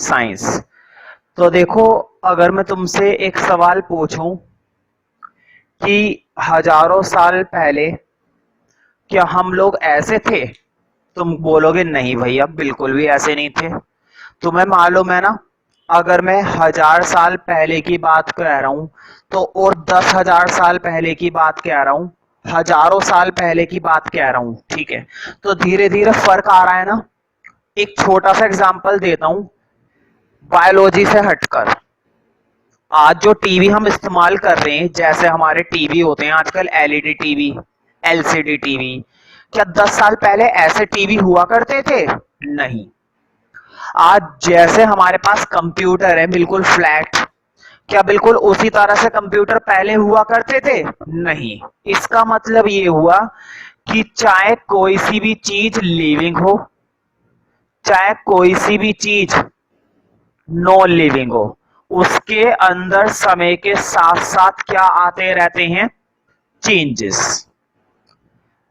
Science. तो देखो, अगर मैं तुमसे एक सवाल पूछूं कि हजारों साल पहले क्या हम लोग ऐसे थे? तुम बोलोगे नहीं भैया, बिल्कुल भी ऐसे नहीं थे। तुम्हें मालूम है ना, अगर मैं 1000 साल पहले की बात कह रहा हूं तो और 10,000 साल पहले की बात कह रहा हूं, हजारों साल पहले की बात कह रहा हूं, ठीक है? तो धीरे धीरे फर्क आ रहा है ना। एक छोटा सा एग्जांपल देता हूं बायोलॉजी से हटकर। आज जो टीवी हम इस्तेमाल कर रहे हैं, जैसे हमारे टीवी होते हैं आजकल एलईडी टीवी, एलसीडी टीवी, क्या 10 साल पहले ऐसे टीवी हुआ करते थे? नहीं। आज जैसे हमारे पास कंप्यूटर है बिल्कुल फ्लैट, क्या बिल्कुल उसी तरह से कंप्यूटर पहले हुआ करते थे? नहीं। इसका मतलब ये हुआ कि चाहे कोई सी भी चीज लिविंग हो, चाहे कोई सी भी चीज नॉन लिविंग हो, उसके अंदर समय के साथ साथ क्या आते रहते हैं? चेंजेस।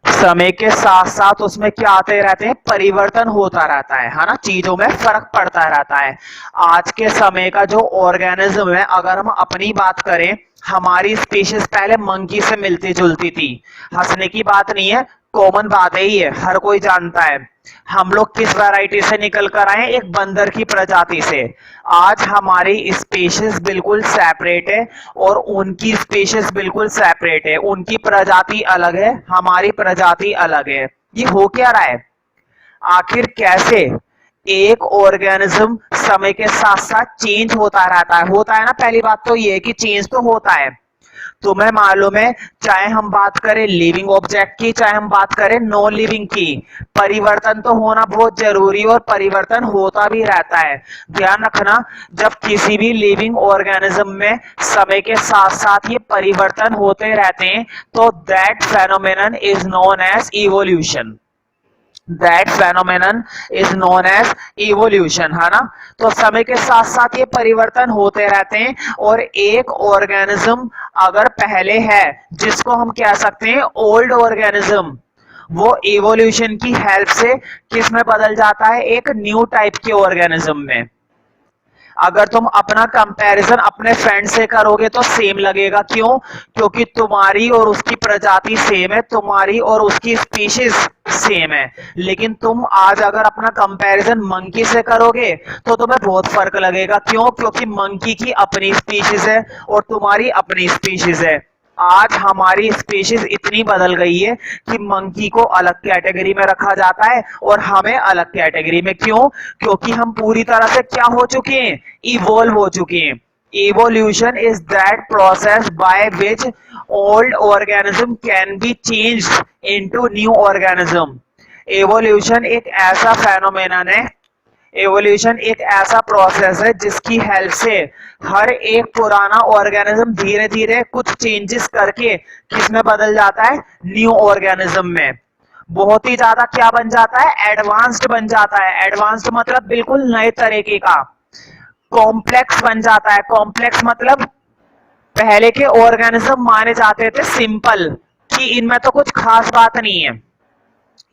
समय के साथ साथ उसमें क्या आते रहते हैं? परिवर्तन होता रहता है ना, चीजों में फर्क पड़ता रहता है। आज के समय का जो ऑर्गेनिज्म है, अगर हम अपनी बात करें, हमारी स्पीशीज पहले मंकी से मिलती जुलती थी। हंसने की बात नहीं है, कॉमन बात ही है, हर कोई जानता है। हम लोग किस वैरायटी से निकल कर आए? एक बंदर की प्रजाति से। आज हमारी स्पीशीज बिल्कुल सेपरेट है और उनकी स्पीशीज बिल्कुल सेपरेट है। उनकी प्रजाति अलग है, हमारी प्रजाति अलग है। ये हो क्या रहा है? आखिर कैसे एक ऑर्गेनिज्म समय के साथ साथ चेंज होता है ना। पहली बात तो ये कि चेंज तो होता है। तुम्हें मालूम है, चाहे हम बात करें लिविंग ऑब्जेक्ट की, चाहे हम बात करें नॉन लिविंग की, परिवर्तन तो होना बहुत जरूरी और परिवर्तन होता भी रहता है। ध्यान रखना, जब किसी भी लिविंग ऑर्गेनिज्म में समय के साथ साथ ये परिवर्तन होते रहते हैं तो that phenomenon is known as evolution. That phenomenon is known as evolution, है ना। तो समय के साथ साथ ये परिवर्तन होते रहते हैं और एक ऑर्गेनिज्म अगर पहले है, जिसको हम कह सकते हैं ओल्ड ऑर्गेनिज्म, वो इवोल्यूशन की हेल्प से किस में बदल जाता है? एक न्यू टाइप के ऑर्गेनिज्म में। अगर तुम अपना कंपैरिजन अपने फ्रेंड से करोगे तो सेम लगेगा। क्यों? क्योंकि तुम्हारी और उसकी प्रजाति सेम है, तुम्हारी और उसकी स्पीशीज सेम है। लेकिन तुम आज अगर अपना कंपैरिजन मंकी से करोगे तो तुम्हें बहुत फर्क लगेगा। क्यों? क्योंकि मंकी की अपनी स्पीशीज है और तुम्हारी अपनी स्पीशीज है। आज हमारी स्पीशीज इतनी बदल गई है कि मंकी को अलग कैटेगरी में रखा जाता है और हमें अलग कैटेगरी में। क्यों? क्योंकि हम पूरी तरह से क्या हो चुके हैं? इवॉल्व हो चुके हैं। evolution is that process by which old organism can be changed into new organism। evolution एक ऐसा फेनोमेनन है, एवोल्यूशन एक ऐसा प्रोसेस है जिसकी हेल्प से हर एक पुराना ऑर्गेनिज्म धीरे धीरे कुछ चेंजेस करके किस में बदल जाता है? न्यू ऑर्गेनिज्म में। बहुत ही ज्यादा क्या बन जाता है? एडवांस्ड बन जाता है। एडवांस्ड मतलब बिल्कुल नए तरीके का। कॉम्प्लेक्स बन जाता है। कॉम्प्लेक्स मतलब पहले के ऑर्गेनिज्म माने जाते थे सिंपल, कि इनमें तो कुछ खास बात नहीं है,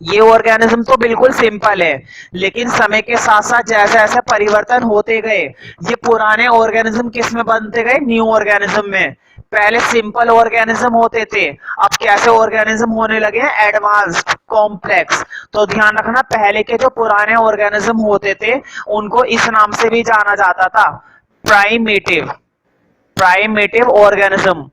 ये ऑर्गेनिज्म तो बिल्कुल सिंपल है। लेकिन समय के साथ साथ जैसे जैसे परिवर्तन होते गए, ये पुराने ऑर्गेनिज्म किस में बनते गए? न्यू ऑर्गेनिज्म में। पहले सिंपल ऑर्गेनिज्म होते थे, अब कैसे ऑर्गेनिज्म होने लगे हैं? Advanced, complex. तो ध्यान रखना, पहले के जो पुराने ऑर्गेनिज्म होते थे उनको इस नाम से भी जाना जाता था, प्राइमेटिव। Primitive organism.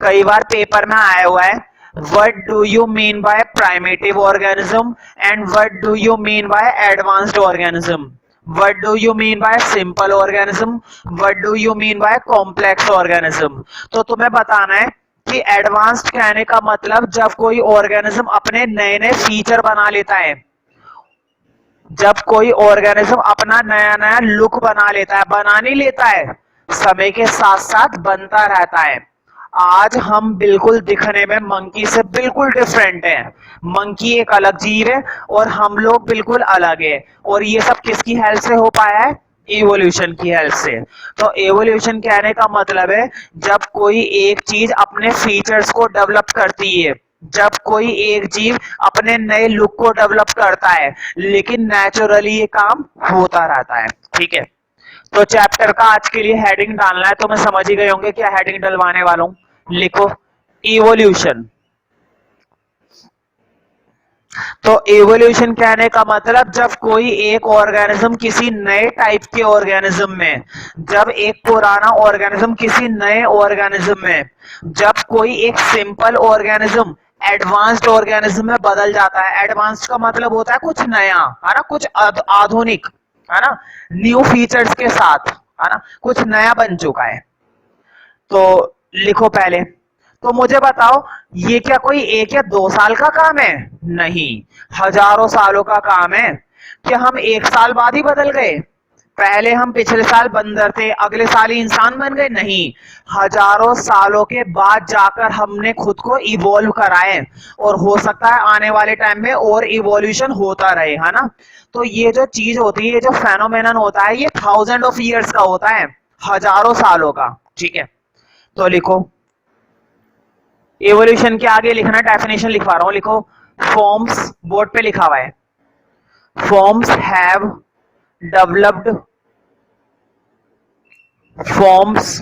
कई बार पेपर में आया हुआ है, what do you mean by primitive organism and what do you mean by advanced organism? What do you mean by simple organism? What do you mean by complex organism? तो तुम्हें बताना है कि एडवांस्ड कहने का मतलब जब कोई ऑर्गेनिज्म अपने नए नए फीचर बना लेता है, जब कोई ऑर्गेनिज्म अपना नया नया लुक बना लेता है, बना नहीं लेता है, समय के साथ साथ बनता रहता है। आज हम बिल्कुल दिखने में मंकी से बिल्कुल डिफरेंट है। मंकी एक अलग जीव है और हम लोग बिल्कुल अलग है। और ये सब किसकी हेल्प से हो पाया है? इवोल्यूशन की हेल्प से। तो इवोल्यूशन कहने का मतलब है जब कोई एक चीज अपने फीचर्स को डेवलप करती है, जब कोई एक जीव अपने नए लुक को डेवलप करता है, लेकिन नेचुरली ये काम होता रहता है। ठीक है, तो चैप्टर का आज के लिए हेडिंग डालना है, तो मैं समझ ही गए होंगे क्या हेडिंग डलवाने वाला हूं। लिखो इवोल्यूशन। तो इवोल्यूशन कहने का मतलब जब कोई एक ऑर्गेनिज्म किसी नए टाइप के ऑर्गेनिज्म में, जब एक पुराना ऑर्गेनिज्म किसी नए ऑर्गेनिज्म में, जब कोई एक सिंपल ऑर्गेनिज्म एडवांस्ड ऑर्गेनिज्म में बदल जाता है। एडवांस्ड का मतलब होता है कुछ नया, है ना, कुछ आधुनिक, है ना, न्यू फीचर्स के साथ, है ना, कुछ नया बन चुका है। तो लिखो पहले। तो मुझे बताओ, ये क्या कोई 1 या 2 साल का काम है? नहीं, हजारों सालों का काम है। क्या हम 1 साल बाद ही बदल गए? पहले हम पिछले साल बंदर थे, अगले साल ही इंसान बन गए? नहीं, हजारों सालों के बाद जाकर हमने खुद को इवॉल्व करा है, और हो सकता है आने वाले टाइम में और इवोल्यूशन होता रहे, है ना। तो ये जो चीज होती है, ये जो फेनोमेनन होता है, ये थाउजेंड ऑफ ईयर्स का होता है, हजारों सालों का। ठीक है, तो लिखो एवोल्यूशन के आगे लिखना, डेफिनेशन लिखवा रहा हूं, लिखो फॉर्म्स, बोर्ड पे लिखा हुआ है। Forms have developed, forms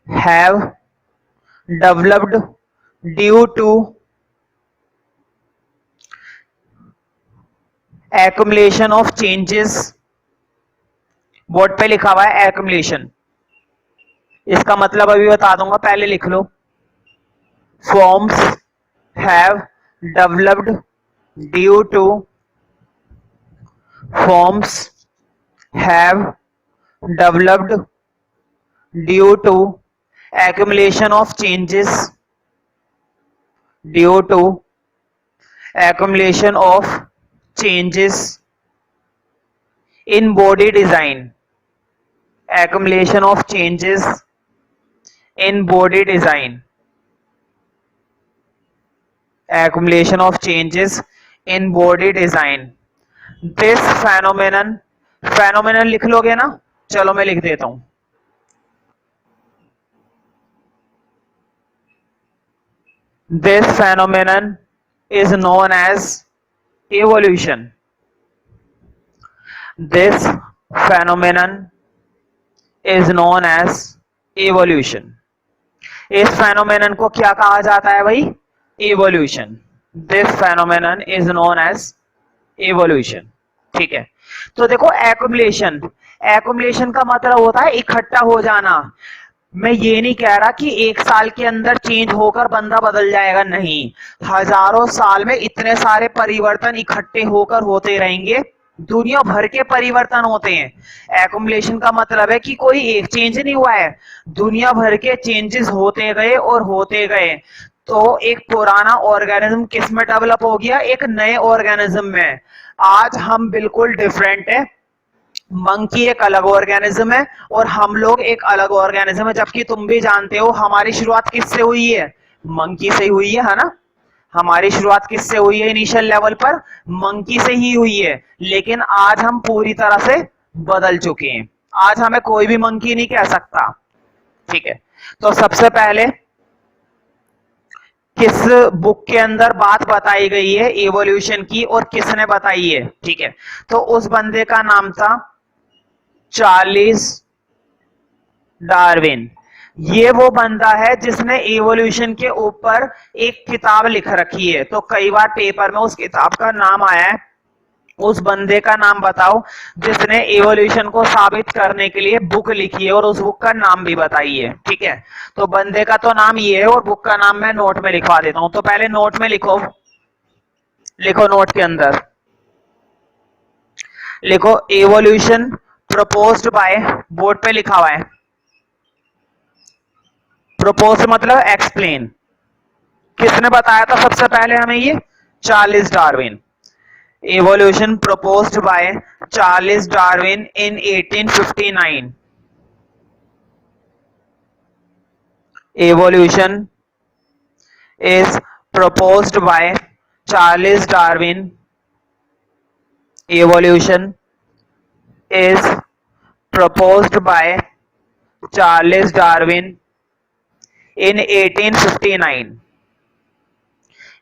have developed due to accumulation of changes। Board पे लिखा हुआ है accumulation, इसका मतलब अभी बता दूंगा, पहले लिख लो। Forms have developed due to, forms have developed due to accumulation of changes, due to accumulation of changes in body design, accumulation of changes in body design, accumulation of changes in body design। this phenomenon, phenomenon लिख लोगे ना? चलो मैं लिख देता हूं। this phenomenon is known as evolution। this phenomenon is known as evolution। इस phenomenon को क्या कहा जाता है भाई? Evolution. This phenomenon is known as evolution. ठीक है, तो देखो एक्युमुलेशन, एक्युमुलेशन का मतलब होता है इकट्ठा हो जाना। मैं ये नहीं कह रहा कि 1 साल के अंदर चेंज होकर बंदा बदल जाएगा, नहीं, हजारों साल में इतने सारे परिवर्तन इकट्ठे होकर होते रहेंगे, दुनिया भर के परिवर्तन होते हैं। एक्युमुलेशन का मतलब है कि कोई एक चेंज नहीं हुआ है, दुनिया भर के चेंजेस होते गए और होते गए। तो एक पुराना ऑर्गेनिज्म किस में डेवलप हो गया? एक नए ऑर्गेनिज्म में। आज हम बिल्कुल डिफरेंट है, मंकी एक अलग ऑर्गेनिज्म है और हम लोग एक अलग ऑर्गेनिज्म है, जबकि तुम भी जानते हो हमारी शुरुआत किससे हुई है? मंकी से हुई है ना। हमारी शुरुआत किससे हुई है? इनिशियल लेवल पर मंकी से ही हुई है, लेकिन आज हम पूरी तरह से बदल चुके हैं, आज हमें कोई भी मंकी नहीं कह सकता। ठीक है, तो सबसे पहले किस बुक के अंदर बात बताई गई है इवोल्यूशन की और किसने बताई है? ठीक है, तो उस बंदे का नाम था चार्ल्स डार्विन। ये वो बंदा है जिसने इवोल्यूशन के ऊपर एक किताब लिख रखी है, तो कई बार पेपर में उस किताब का नाम आया है। उस बंदे का नाम बताओ जिसने इवोल्यूशन को साबित करने के लिए बुक लिखी है और उस बुक का नाम भी बताइए। ठीक है, तो बंदे का तो नाम ये है और बुक का नाम मैं नोट में लिखवा देता हूं। तो पहले नोट में लिखो, लिखो नोट के अंदर लिखो इवोल्यूशन प्रपोज्ड बाय, बोर्ड पे लिखा हुआ है। प्रपोज मतलब एक्सप्लेन, किसने बताया था सबसे पहले हमें ये? Charles Darwin. Evolution proposed by Charles Darwin in 1859। evolution is proposed by Charles Darwin। evolution is proposed by Charles Darwin in 1859।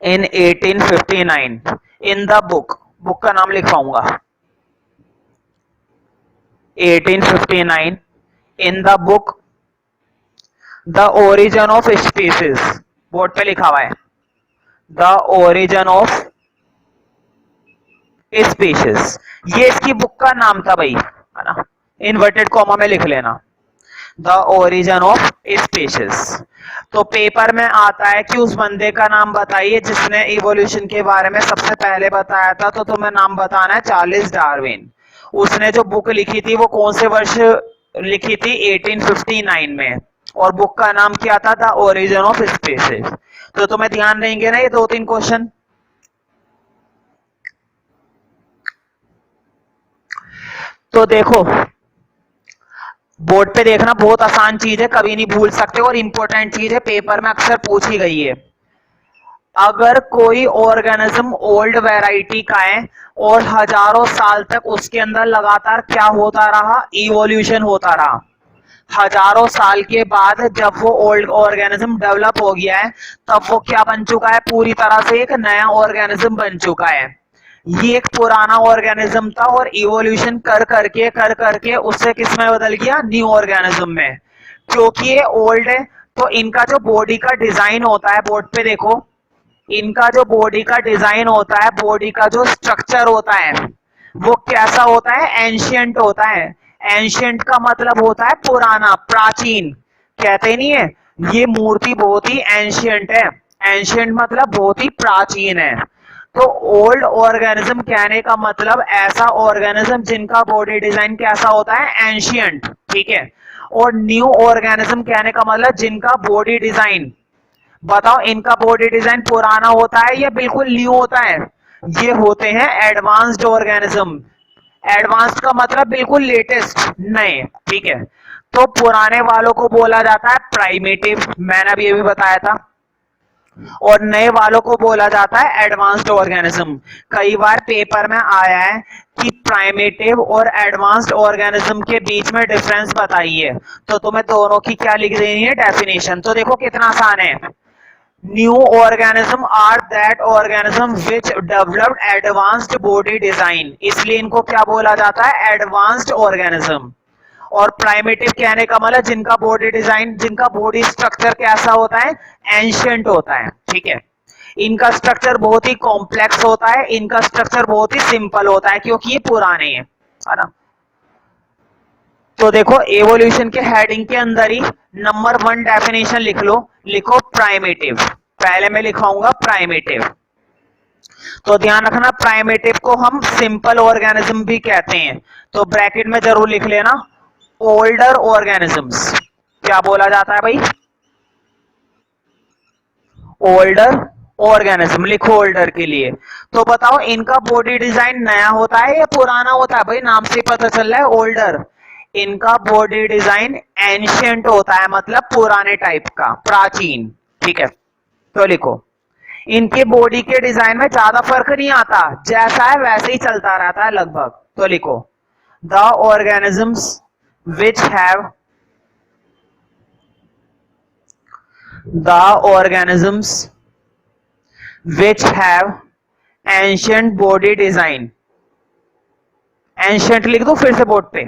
in 1859 in the book, book का नाम लिखवाऊंगा, 1859 in the book The Origin of Species, board पे लिखा हुआ है The Origin of Species, ये इसकी book का नाम था भाई, है ना, इन्वर्टेड कॉमा में लिख लेना द ओरिजिन ऑफ स्पीशीज। तो पेपर में आता है कि उस बंदे का नाम बताइए जिसने इवोल्यूशन के बारे में सबसे पहले बताया था, तो तुम्हें नाम बताना है चार्ल्स डार्विन। उसने जो बुक लिखी थी वो कौन से वर्ष लिखी थी, 1859 में, और बुक का नाम क्या था, द ओरिजिन ऑफ स्पीशीज। तो तुम्हें ध्यान रहेंगे ना ये 2-3 क्वेश्चन। तो देखो बोर्ड पे देखना, बहुत आसान चीज है, कभी नहीं भूल सकते, और इंपॉर्टेंट चीज है, पेपर में अक्सर पूछी गई है। अगर कोई ऑर्गेनिज्म ओल्ड वैरायटी का है और हजारों साल तक उसके अंदर लगातार क्या होता रहा, इवोल्यूशन होता रहा, हजारों साल के बाद जब वो ओल्ड ऑर्गेनिज्म डेवलप हो गया है तब वो क्या बन चुका है, पूरी तरह से एक नया ऑर्गेनिज्म बन चुका है। ये एक पुराना ऑर्गेनिज्म था और इवोल्यूशन कर करके उससे किस में बदल गया, न्यू ऑर्गेनिज्म में। क्योंकि ये ओल्ड है तो इनका जो बॉडी का डिजाइन होता है, बोर्ड पे देखो, इनका जो बॉडी का डिजाइन होता है, बॉडी का जो स्ट्रक्चर होता है वो कैसा होता है, एंशियंट होता है। एंशियंट का मतलब होता है पुराना, प्राचीन, कहते नहीं है ये मूर्ति बहुत ही एंशियंट है, एंशियंट मतलब बहुत ही प्राचीन है। तो ओल्ड ऑर्गेनिज्म कहने का मतलब ऐसा ऑर्गेनिज्म जिनका बॉडी डिजाइन कैसा होता है, एंशियंट, ठीक है। और न्यू ऑर्गेनिज्म कहने का मतलब जिनका बॉडी डिजाइन, बताओ इनका बॉडी डिजाइन पुराना होता है या बिल्कुल न्यू होता है, ये होते हैं एडवांस्ड ऑर्गेनिज्म। एडवांस्ड का मतलब बिल्कुल लेटेस्ट, नए, ठीक है। तो पुराने वालों को बोला जाता है प्राइमेटिव, मैंने अभी ये भी बताया था, और नए वालों को बोला जाता है एडवांस्ड ऑर्गेनिज्म। कई बार पेपर में आया है कि प्राइमेटिव और एडवांस्ड ऑर्गेनिज्म के बीच में डिफरेंस बताइए, तो तुम्हें दोनों की क्या लिख देनी है, डेफिनेशन। तो देखो कितना आसान है, new organism are that organism which developed advanced body design, इसलिए इनको क्या बोला जाता है, एडवांस्ड ऑर्गेनिज्म। और प्राइमेटिव कहने का मतलब जिनका बॉडी डिजाइन, जिनका बॉडी स्ट्रक्चर कैसा होता है, एंशियंट होता है, ठीक है। इनका स्ट्रक्चर बहुत ही कॉम्प्लेक्स होता है, इनका स्ट्रक्चर बहुत ही सिंपल होता है क्योंकि ये पुराने हैं, है ना। तो देखो एवोल्यूशन के हेडिंग के अंदर ही नंबर 1 डेफिनेशन लिख लो, लिखो प्राइमेटिव, पहले मैं लिखाऊंगा प्राइमेटिव। तो ध्यान रखना प्राइमेटिव को हम सिंपल ऑर्गेनिज्म भी कहते हैं, तो ब्रैकेट में जरूर लिख लेना ओल्डर ऑर्गेनिजम्स। क्या बोला जाता है भाई, ओल्डर ऑर्गेनिज्म, लिखो ओल्डर के लिए। तो बताओ इनका बॉडी डिजाइन नया होता है या पुराना होता है, भाई नाम से पता चल रहा है ओल्डर। इनका बॉडी डिजाइन एंशियंट होता है, मतलब पुराने टाइप का, प्राचीन, ठीक है। तो लिखो इनके बॉडी के डिजाइन में ज्यादा फर्क नहीं आता, जैसा है वैसे ही चलता रहता है लगभग। तो लिखो the organisms which have, the organisms which have ancient body design, ancient लिख दो फिर से बोर्ड पे,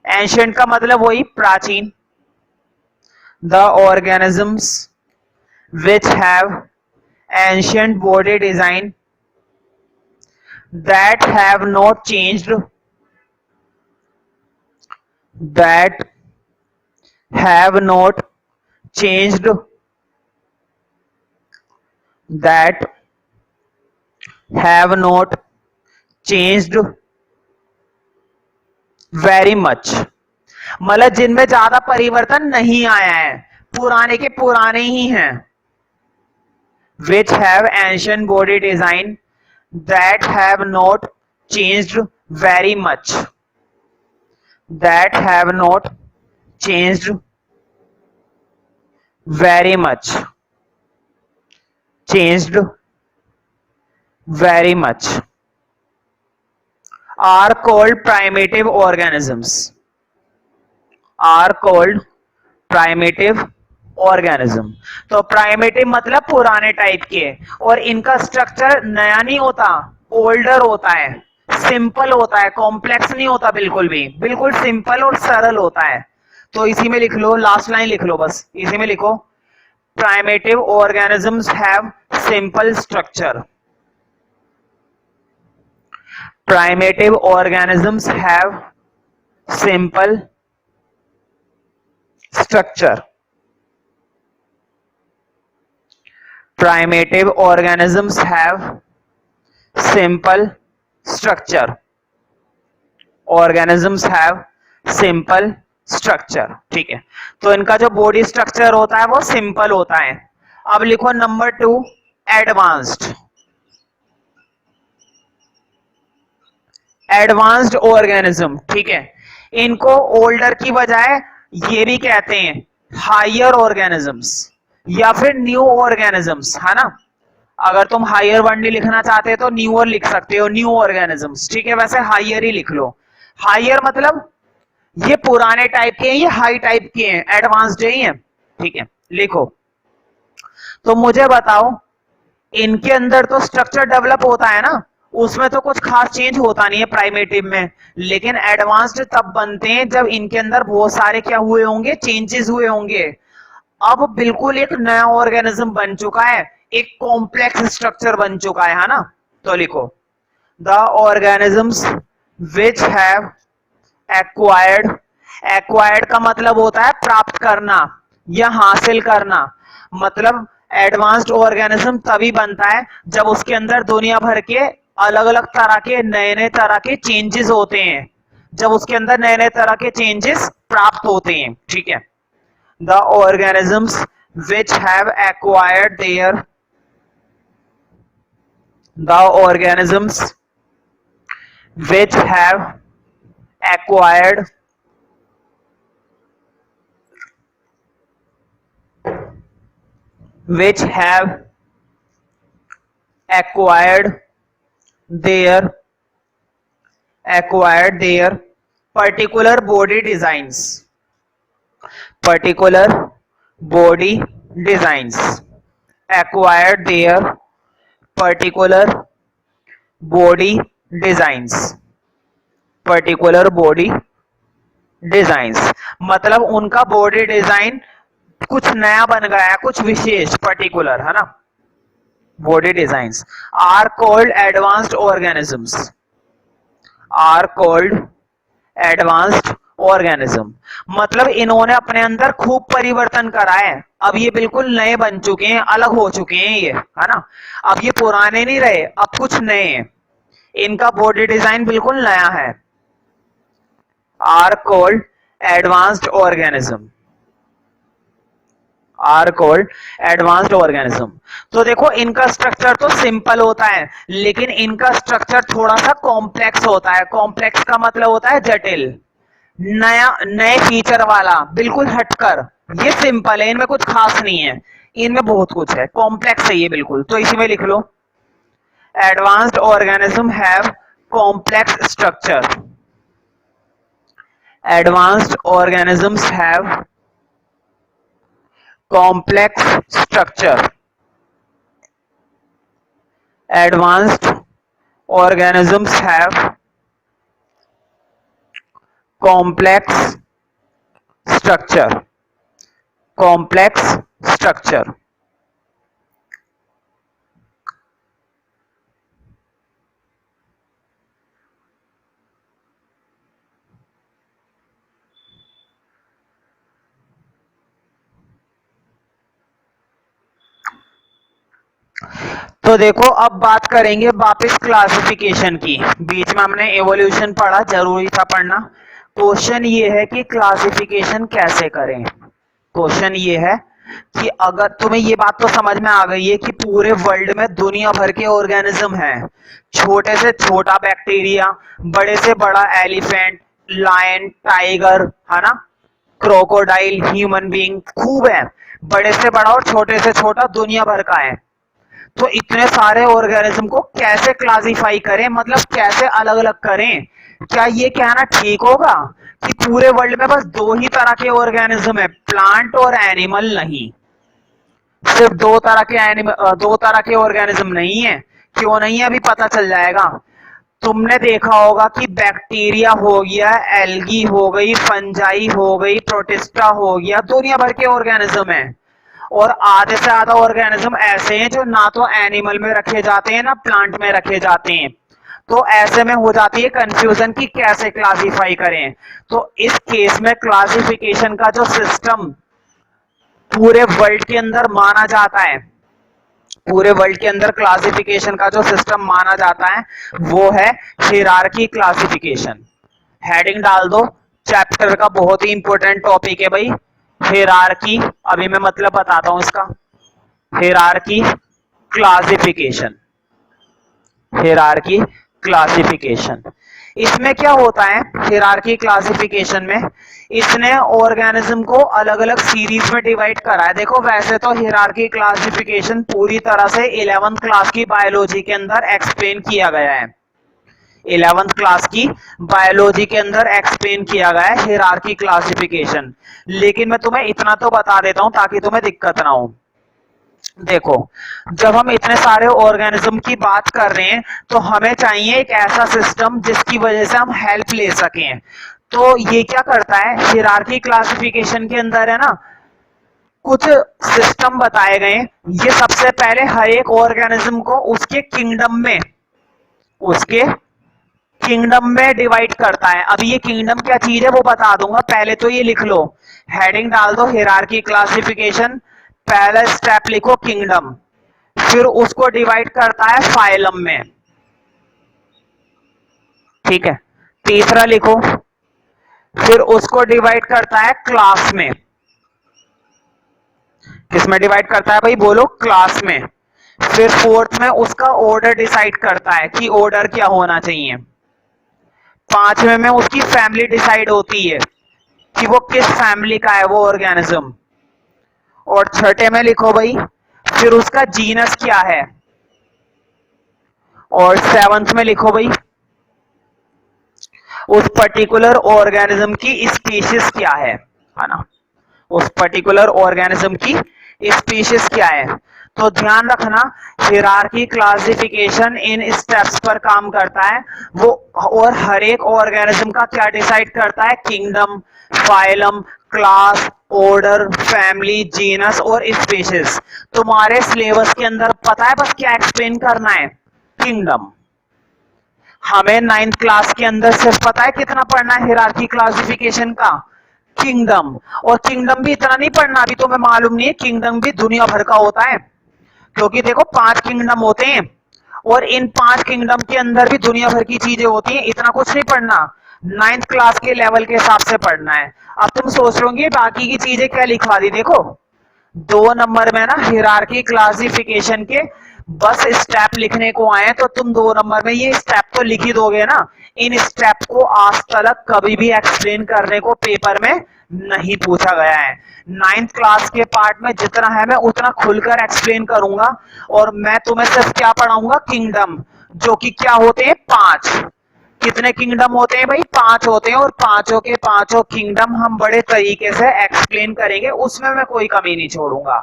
ancient का मतलब वही प्राचीन, the organisms which have ancient body design that have not changed, that have not changed, that have not changed very much, मतलब जिनमें ज्यादा परिवर्तन नहीं आया है, पुराने के पुराने ही हैं। which have ancient body design that have not changed very much, that have not changed very much, changed very much, are called primitive organisms, are called primitive organism। तो प्राइमेटिव मतलब पुराने टाइप के, और इनका स्ट्रक्चर नया नहीं होता, older होता है, सिंपल होता है, कॉम्प्लेक्स नहीं होता बिल्कुल भी, बिल्कुल सिंपल और सरल होता है। तो इसी में लिख लो, लास्ट लाइन लिख लो, बस इसी में लिखो, primitive organisms have simple structure. Primitive organisms have simple structure. Primitive organisms have simple structure. Organisms have simple structure. ठीक है, तो इनका जो बॉडी स्ट्रक्चर होता है वो सिंपल होता है। अब लिखो नंबर 2, एडवांस्ड। एडवांस्ड ऑर्गेनिज्म, ठीक है, इनको ओल्डर की बजाय ये भी कहते हैं हायर ऑर्गेनिजम्स या फिर न्यू ऑर्गेनिजम्स, है ना। अगर तुम हायर वर्ड नहीं लिखना चाहते तो न्यूअर लिख सकते हो, न्यू ऑर्गेनिजम्स, ठीक है, वैसे हायर ही लिख लो। हायर मतलब ये पुराने टाइप के हैं, ये हाई टाइप के हैं, एडवांस्ड ही हैं, ठीक है, लिखो। तो मुझे बताओ, इनके अंदर तो स्ट्रक्चर डेवलप होता है ना, उसमें तो कुछ खास चेंज होता नहीं है प्राइमेटिव में, लेकिन एडवांस्ड तब बनते हैं जब इनके अंदर बहुत सारे क्या हुए होंगे, चेंजेस हुए होंगे। अब बिल्कुल एक नया ऑर्गेनिज्म बन चुका है, एक कॉम्प्लेक्स स्ट्रक्चर बन चुका है ना। तो लिखो, the organisms which have acquired. Acquired का मतलब होता है प्राप्त करना या हासिल करना। मतलब एडवांस्ड ऑर्गेनिज्म तभी बनता है जब उसके अंदर दुनिया भर के अलग अलग तरह के नए नए तरह के चेंजेस होते हैं, जब उसके अंदर नए नए तरह के चेंजेस प्राप्त होते हैं, ठीक है। The organisms which have acquired their the organisms which have acquired which have acquired their particular body designs, particular body designs, acquired their particular body designs, particular body designs, मतलब उनका बॉडी डिजाइन कुछ नया बन गया है, कुछ विशेष, particular, है ना। Body designs are called advanced organisms, are called advanced organism. मतलब इन्होंने अपने अंदर खूब परिवर्तन करा है, अब ये बिल्कुल नए बन चुके हैं, अलग हो चुके हैं ये, है ना। अब ये पुराने नहीं रहे, अब कुछ नए हैं, इनका बॉडी डिजाइन बिल्कुल नया है। Are called advanced organism, are called advanced organism. तो देखो, इनका स्ट्रक्चर तो सिंपल होता है, लेकिन इनका स्ट्रक्चर थोड़ा सा कॉम्प्लेक्स होता है। कॉम्प्लेक्स का मतलब होता है जटिल, नया, नए फीचर वाला, बिल्कुल हटकर। ये सिंपल है, इनमें कुछ खास नहीं है, इनमें बहुत कुछ है, कॉम्प्लेक्स है ये बिल्कुल। तो इसी में लिख लो, advanced organism have complex structure, advanced organisms have complex structure, advanced organisms have complex structure, complex structure। तो देखो, अब बात करेंगे वापस क्लासिफिकेशन की। बीच में हमने एवोल्यूशन पढ़ा, जरूरी था पढ़ना। क्वेश्चन ये है कि क्लासिफिकेशन कैसे करें। क्वेश्चन ये है कि अगर तुम्हें ये बात तो समझ में आ गई है कि पूरे वर्ल्ड में दुनिया भर के ऑर्गेनिज्म हैं, छोटे से छोटा बैक्टीरिया, बड़े से बड़ा एलिफेंट, लायन, टाइगर, है ना, क्रोकोडाइल, ह्यूमन बीइंग, खूब है, बड़े से बड़ा और छोटे से छोटा दुनिया भर का है। तो इतने सारे ऑर्गेनिज्म को कैसे क्लासिफाई करें, मतलब कैसे अलग अलग करें। क्या ये कहना ठीक होगा कि पूरे वर्ल्ड में बस दो ही तरह के ऑर्गेनिज्म है, प्लांट और एनिमल नहीं, सिर्फ दो तरह के ऑर्गेनिज्म नहीं है? क्यों नहीं है, अभी पता चल जाएगा। तुमने देखा होगा कि बैक्टीरिया हो गया, एल्गी हो गई, फंजाई हो गई, प्रोटिस्टा हो गया, दुनिया भर के ऑर्गेनिज्म हैं। और आधे से ज्यादा ऑर्गेनिज्म ऐसे हैं जो ना तो एनिमल में रखे जाते हैं ना प्लांट में रखे जाते हैं। तो ऐसे में हो जाती है कंफ्यूजन कि कैसे क्लासिफाई करें। तो इस केस में क्लासिफिकेशन का जो सिस्टम पूरे वर्ल्ड के अंदर माना जाता है, पूरे वर्ल्ड के अंदर क्लासिफिकेशन का जो सिस्टम माना जाता है वो है हिरार्की क्लासिफिकेशन। हेडिंग डाल दो, चैप्टर का बहुत ही इंपॉर्टेंट टॉपिक है भाई हिरार्की। अभी मैं मतलब बताता हूं इसका। Hierarchy classification, hierarchy classification. इसमें क्या होता है हिरार्की क्लासिफिकेशन में, इसने ऑर्गेनिज्म को अलग अलग सीरीज में डिवाइड करा है। देखो वैसे तो हिरार्की क्लासिफिकेशन पूरी तरह से 11th क्लास की बायोलॉजी के अंदर एक्सप्लेन किया गया है। 11th क्लास की बायोलॉजी के अंदर एक्सप्लेन किया गया है हिरार्की क्लासिफिकेशन। लेकिन मैं तुम्हें इतना तो बता देता हूं ताकि तुम्हें दिक्कत ना हो। देखो, जब हम इतने सारे ऑर्गेनिज्म की बात कर रहे हैं तो हमें चाहिए एक ऐसा सिस्टम जिसकी वजह से हम हेल्प ले सकें। तो ये क्या करता है हिरार्की क्लासिफिकेशन के अंदर है ना, कुछ सिस्टम बताए गए। ये सबसे पहले हर एक ऑर्गेनिज्म को उसके किंगडम में डिवाइड करता है। अब ये किंगडम क्या चीज है वो बता दूंगा, पहले तो ये लिख लो। हेडिंग डाल दो हिरार्की क्लासिफिकेशन, पहला स्टेप लिखो किंगडम, फिर उसको डिवाइड करता है फाइलम में, ठीक है। तीसरा लिखो, फिर उसको डिवाइड करता है क्लास में। किसमें डिवाइड करता है भाई बोलो, क्लास में। फिर फोर्थ में उसका ऑर्डर डिसाइड करता है कि ऑर्डर क्या होना चाहिए। पांचवें में उसकी फैमिली डिसाइड होती है कि वो किस फैमिली का है वो ऑर्गेनिज्म। और छठे में लिखो भाई फिर उसका जीनस क्या है। और सेवंथ में लिखो भाई उस पर्टिकुलर ऑर्गेनिज्म की स्पीशीज क्या है ना, उस पर्टिकुलर ऑर्गेनिज्म की स्पीशीज क्या है। तो ध्यान रखना हिरार्की क्लासिफिकेशन इन स्टेप्स पर काम करता है वो। और हर एक ऑर्गेनिज्म का क्या डिसाइड करता है, kingdom, phylum, class, order, family, genus और स्पीशीज। तुम्हारे सिलेबस के अंदर पता है बस क्या एक्सप्लेन करना है, किंगडम। हमें 9th क्लास के अंदर सिर्फ पता है कितना पढ़ना है हिरार्की क्लासिफिकेशन का, किंगडम। और किंगडम भी इतना नहीं पढ़ना, अभी तुम्हें मालूम नहीं है किंगडम भी दुनिया भर का होता है। क्योंकि देखो 5 किंगडम होते हैं और इन 5 किंगडम के अंदर भी दुनिया भर की चीजें होती हैं। इतना कुछ नहीं पढ़ना, 9th क्लास के लेवल के हिसाब से पढ़ना है। अब तुम सोच लोगे बाकी की चीजें क्या लिखवा दी, देखो 2 नंबर में ना हिरार्की क्लासिफिकेशन के बस स्टेप लिखने को आए तो तुम 2 नंबर में ये स्टेप तो लिख ही दोगे ना। इन स्टेप को आज तक कभी भी एक्सप्लेन करने को पेपर में नहीं पूछा गया है। 9th क्लास के पार्ट में जितना है मैं उतना खुलकर एक्सप्लेन करूंगा। और मैं तुम्हें सिर्फ क्या पढ़ाऊंगा, किंगडम, जो कि क्या होते हैं 5। कितने किंगडम होते हैं भाई, 5 होते हैं। और पांचों के पांचों किंगडम हम बड़े तरीके से एक्सप्लेन करेंगे, उसमें मैं कोई कमी नहीं छोड़ूंगा।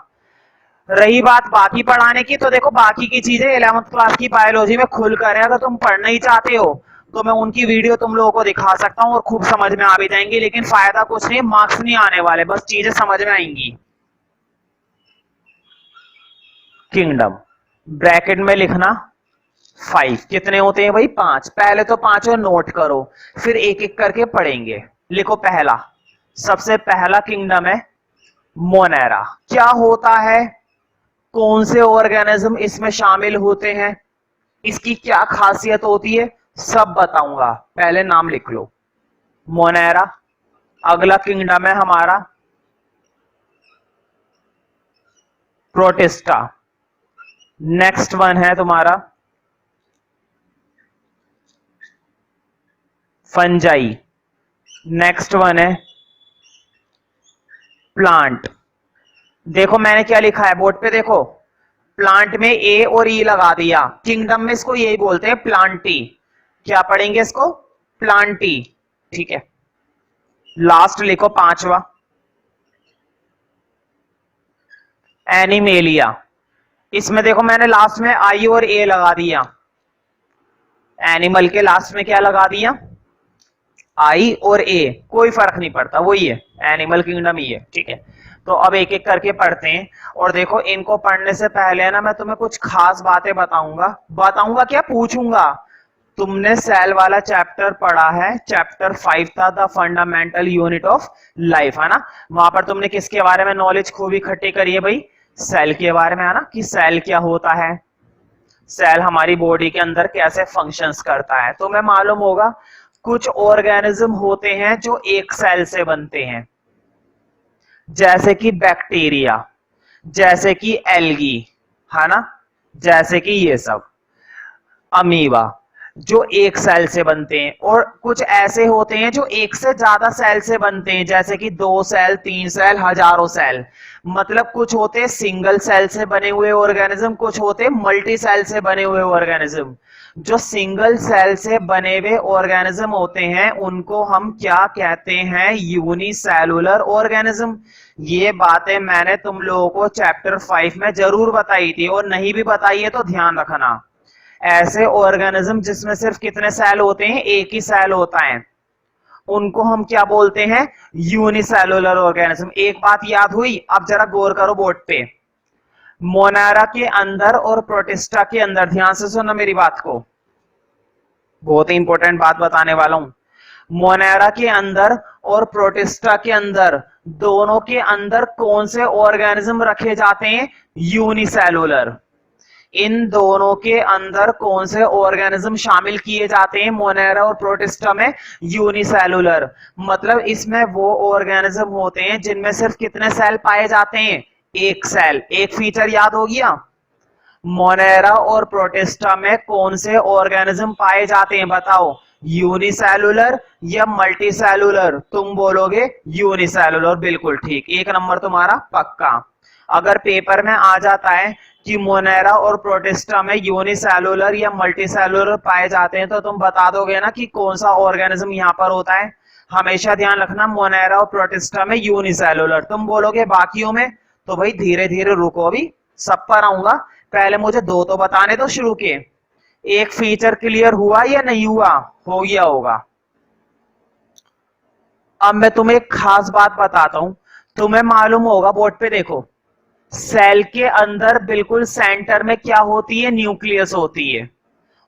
रही बात बाकी पढ़ाने की, तो देखो बाकी की चीजें 11th क्लास की बायोलॉजी में खुलकर है। अगर तुम पढ़ना ही चाहते हो तो मैं उनकी वीडियो तुम लोगों को दिखा सकता हूँ और खूब समझ में आ भी जाएंगी। लेकिन फायदा कुछ नहीं, मार्क्स नहीं आने वाले, बस चीजें समझ में आएंगी। किंगडम ब्रैकेट में लिखना 5। कितने होते हैं भाई, 5। पहले तो पांचों नोट करो, फिर एक एक करके पढ़ेंगे। लिखो पहला, सबसे पहला किंगडम है मोनेरा। क्या होता है, कौन से ऑर्गेनिज्म इसमें शामिल होते हैं, इसकी क्या खासियत होती है, सब बताऊंगा। पहले नाम लिख लो मोनेरा। अगला किंगडम है हमारा प्रोटिस्टा। नेक्स्ट वन है तुम्हारा फंजाई। नेक्स्ट वन है प्लांट। देखो मैंने क्या लिखा है बोर्ड पे, देखो प्लांट में ए और ई लगा दिया, किंगडम में इसको यही बोलते हैं प्लांटी। क्या पढ़ेंगे इसको, प्लांटी, ठीक है। लास्ट लिखो पांचवा एनिमेलिया। इसमें देखो मैंने लास्ट में आई और ए लगा दिया। एनिमल के लास्ट में क्या लगा दिया, आई और ए, कोई फर्क नहीं पड़ता, वही है, एनिमल किंगडम ही है, ठीक है। तो अब एक एक करके पढ़ते हैं। और देखो इनको पढ़ने से पहले ना मैं तुम्हें कुछ खास बातें बताऊंगा क्या, पूछूंगा। तुमने सेल वाला चैप्टर पढ़ा है, चैप्टर 5 था the fundamental unit of life, है ना। वहां पर तुमने किसके बारे में नॉलेज खूब इकट्ठी करी है भाई, सेल के बारे में, है ना, कि सेल क्या होता है, सेल हमारी बॉडी के अंदर कैसे फंक्शंस करता है। तुम्हें मालूम होगा कुछ ऑर्गेनिज्म होते हैं जो एक सेल से बनते हैं, जैसे कि बैक्टीरिया, जैसे कि एल्गी, है ना, जैसे कि ये सब अमीबा, जो एक सेल से बनते हैं। और कुछ ऐसे होते हैं जो एक से ज्यादा सेल से बनते हैं, जैसे कि 2 सेल, 3 सेल, हजारों सेल। मतलब कुछ होते हैं सिंगल सेल से बने हुए ऑर्गेनिज्म, कुछ होते हैं मल्टी सेल से बने हुए ऑर्गेनिज्म। जो सिंगल सेल से बने हुए ऑर्गेनिज्म होते हैं उनको हम क्या कहते हैं, यूनिसेलुलर ऑर्गेनिज्म। ये बातें मैंने तुम लोगों को चैप्टर 5 में जरूर बताई थी, और नहीं भी बताई है तो ध्यान रखना। ऐसे ऑर्गेनिज्म जिसमें सिर्फ कितने सेल होते हैं, एक ही सेल होता है, उनको हम क्या बोलते हैं, यूनिसेलुलर ऑर्गेनिज्म। एक बात याद हुई, अब जरा गौर करो बोर्ड पे। मोनेरा के अंदर और प्रोटिस्टा के अंदर, ध्यान से सुनो मेरी बात को, बहुत ही इंपॉर्टेंट बात बताने वाला हूं। मोनेरा के अंदर और प्रोटिस्टा के अंदर, दोनों के अंदर कौन से ऑर्गेनिज्म रखे जाते हैं, यूनिसेलुलर। इन दोनों के अंदर कौन से ऑर्गेनिज्म शामिल किए जाते हैं, मोनेरा और प्रोटिस्टा में, यूनिसेलुलर। मतलब इसमें वो ऑर्गेनिज्म होते हैं जिनमें सिर्फ कितने सेल पाए जाते हैं, एक सेल। एक फीचर याद हो गया। मोनेरा और प्रोटिस्टा में कौन से ऑर्गेनिज्म पाए जाते हैं, बताओ, यूनिसेलुलर या मल्टीसेलुलर। तुम बोलोगे यूनिसेलुलर, बिल्कुल ठीक, 1 नंबर तुम्हारा पक्का। अगर पेपर में आ जाता है कि मोनेरा और प्रोटिस्टा में यूनिसेलुलर या मल्टीसेलुलर पाए जाते हैं, तो तुम बता दोगे ना कि कौन सा ऑर्गेनिज्म यहां पर होता है। हमेशा ध्यान रखना, मोनेरा और प्रोटिस्टा में यूनिसेलुलर। तुम बोलोगे बाकियों में, तो भाई धीरे धीरे रुको, अभी सब पर आऊंगा, पहले मुझे 2 तो बताने दो शुरू के। एक फीचर क्लियर हुआ या नहीं हुआ, हो गया होगा। अब मैं तुम्हें एक खास बात बताता हूं। तुम्हें मालूम होगा, बोर्ड पे देखो, सेल के अंदर बिल्कुल सेंटर में क्या होती है, न्यूक्लियस होती है।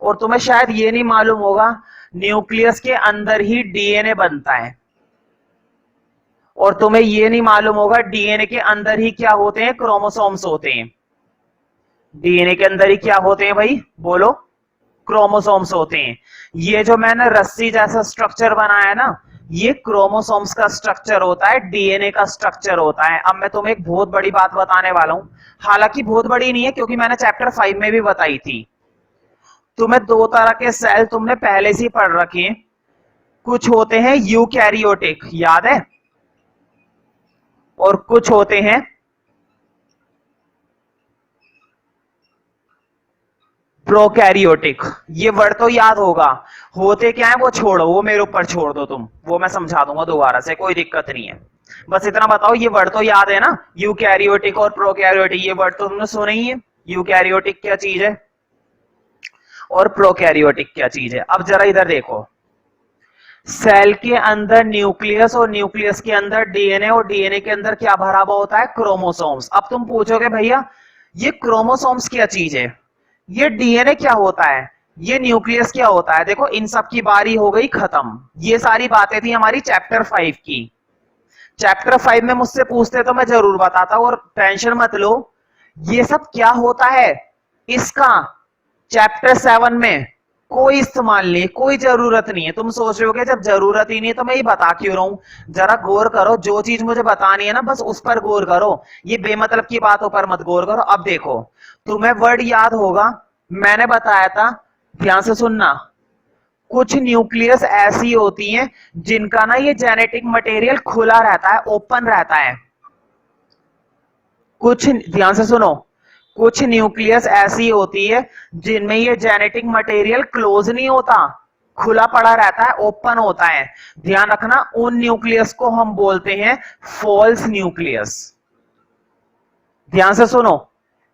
और तुम्हें शायद ये नहीं मालूम होगा, न्यूक्लियस के अंदर ही डीएनए बनता है। और तुम्हें ये नहीं मालूम होगा, डीएनए के अंदर ही क्या होते हैं, क्रोमोसोम्स होते हैं। डीएनए के अंदर ही क्या होते हैं भाई, बोलो, क्रोमोसोम्स होते हैं। ये जो मैंने रस्सी जैसा स्ट्रक्चर बनाया ना, ये क्रोमोसोम्स का स्ट्रक्चर होता है, डीएनए का स्ट्रक्चर होता है। अब मैं तुम्हें एक बहुत बड़ी बात बताने वाला हूं, हालांकि बहुत बड़ी नहीं है क्योंकि मैंने चैप्टर 5 में भी बताई थी। तुम्हें 2 तरह के सेल तुमने पहले से ही पढ़ रखे हैं। कुछ होते हैं यूकैरियोटिक, याद है, और कुछ होते हैं प्रोकैरियोटिक। ये वर्ड तो याद होगा, होते क्या है वो छोड़ो, वो मेरे ऊपर छोड़ दो तुम, वो मैं समझा दूंगा दोबारा से, कोई दिक्कत नहीं है। बस इतना बताओ, ये वर्ड तो याद है ना, यूकैरियोटिक और प्रोकैरियोटिक, ये वर्ड तो तुमने सुने ही है। यूकैरियोटिक क्या चीज है और प्रोकैरियोटिक क्या चीज है। अब जरा इधर देखो, सेल के अंदर न्यूक्लियस और न्यूक्लियस के अंदर डीएनए और डीएनए के अंदर क्या भरा हुआ होता है, क्रोमोसोम्स। अब तुम पूछोगे भैया ये क्रोमोसोम्स क्या चीज है, ये डीएनए क्या होता है, ये न्यूक्लियस क्या होता है। देखो इन सब की बारी हो गई खत्म, ये सारी बातें थी हमारी चैप्टर 5 की। चैप्टर 5 में मुझसे पूछते तो मैं जरूर बताता, और टेंशन मत लो, ये सब क्या होता है इसका चैप्टर 7 में कोई इस्तेमाल नहीं, कोई जरूरत नहीं है। तुम सोच रहे हो जब जरूरत ही नहीं है तो मैं ये बता क्यों रहा हूं। जरा गौर करो, जो चीज मुझे बतानी है ना बस उस पर गौर करो, ये बेमतलब की बातों पर मत गौर करो। अब देखो, तुम्हें वर्ड याद होगा, मैंने बताया था, ध्यान से सुनना, कुछ न्यूक्लियस ऐसी होती हैं जिनका ना ये जेनेटिक मटेरियल खुला रहता है, ओपन रहता है। कुछ, ध्यान से सुनो, कुछ न्यूक्लियस ऐसी होती है जिनमें ये जेनेटिक मटेरियल क्लोज नहीं होता, खुला पड़ा रहता है, ओपन होता है। ध्यान रखना, उन न्यूक्लियस को हम बोलते हैं फॉल्स न्यूक्लियस। ध्यान से सुनो,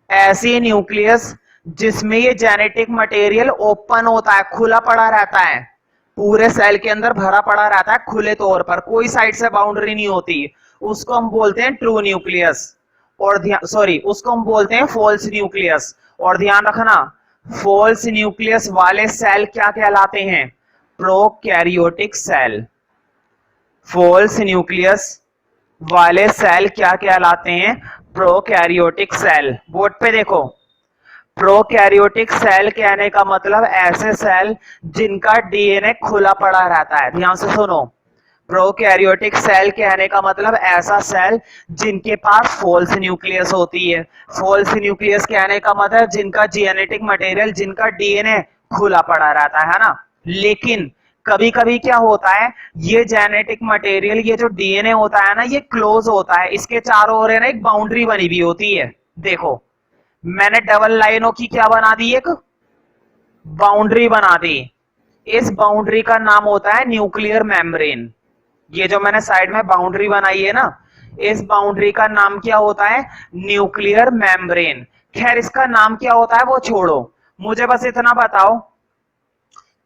ऐसी न्यूक्लियस जिसमें ये जेनेटिक मटेरियल ओपन होता है, खुला पड़ा रहता है, पूरे सेल के अंदर भरा पड़ा रहता है खुले तौर पर, कोई साइड से बाउंड्री नहीं होती, उसको हम बोलते हैं ट्रू न्यूक्लियस। और ध्यान, सॉरी, उसको हम बोलते हैं फॉल्स न्यूक्लियस। और ध्यान रखना, फॉल्स न्यूक्लियस वाले सेल क्या कहलाते हैं? Prokaryotic cell. फॉल्स न्यूक्लियस वाले सेल क्या कहलाते हैं? Prokaryotic cell. बोर्ड पे देखो, प्रोकैरियोटिक सेल कहने का मतलब ऐसे सेल जिनका डीएनए खुला पड़ा रहता है। ध्यान से सुनो, प्रोकैरियोटिक सेल कहने का मतलब ऐसा सेल जिनके पास फॉल्स न्यूक्लियस होती है। फॉल्स न्यूक्लियस कहने का मतलब जिनका जेनेटिक मटेरियल, जिनका डीएनए खुला पड़ा रहता है ना। लेकिन कभी कभी क्या होता है, ये जेनेटिक मटेरियल, ये जो डीएनए होता है ना, ये क्लोज होता है, इसके चारों ओर है ना एक बाउंड्री बनी हुई होती है। देखो, मैंने डबल लाइनों की क्या बना दी? एक बाउंड्री बना दी। इस बाउंड्री का नाम होता है न्यूक्लियर मेम्ब्रेन। ये जो मैंने साइड में बाउंड्री बनाई है ना, इस बाउंड्री का नाम क्या होता है? Nuclear membrane. खैर, इसका नाम क्या होता है वो छोड़ो, मुझे बस इतना बताओ,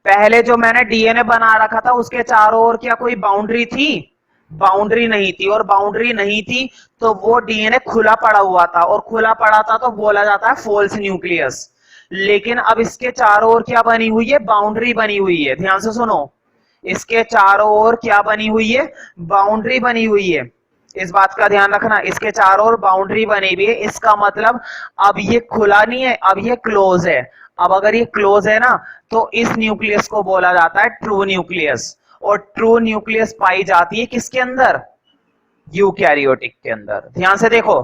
पहले जो मैंने डीएनए बना रखा था उसके चारों ओर क्या कोई बाउंड्री थी? बाउंड्री नहीं थी। और बाउंड्री नहीं थी तो वो डीएनए खुला पड़ा हुआ था, और खुला पड़ा था तो बोला जाता है फॉल्स न्यूक्लियस। लेकिन अब इसके चारों ओर क्या बनी हुई है? बाउंड्री बनी हुई है। ध्यान से सुनो, इसके चारों ओर क्या बनी हुई है? बाउंड्री बनी हुई है। इस बात का ध्यान रखना, इसके चारों ओर बाउंड्री बनी हुई है। इसका मतलब अब ये खुला नहीं है, अब ये क्लोज है। अब अगर ये क्लोज है ना, तो इस न्यूक्लियस को बोला जाता है ट्रू न्यूक्लियस। और ट्रू न्यूक्लियस पाई जाती है किसके अंदर? यूकैरियोटिक के अंदर। ध्यान से देखो,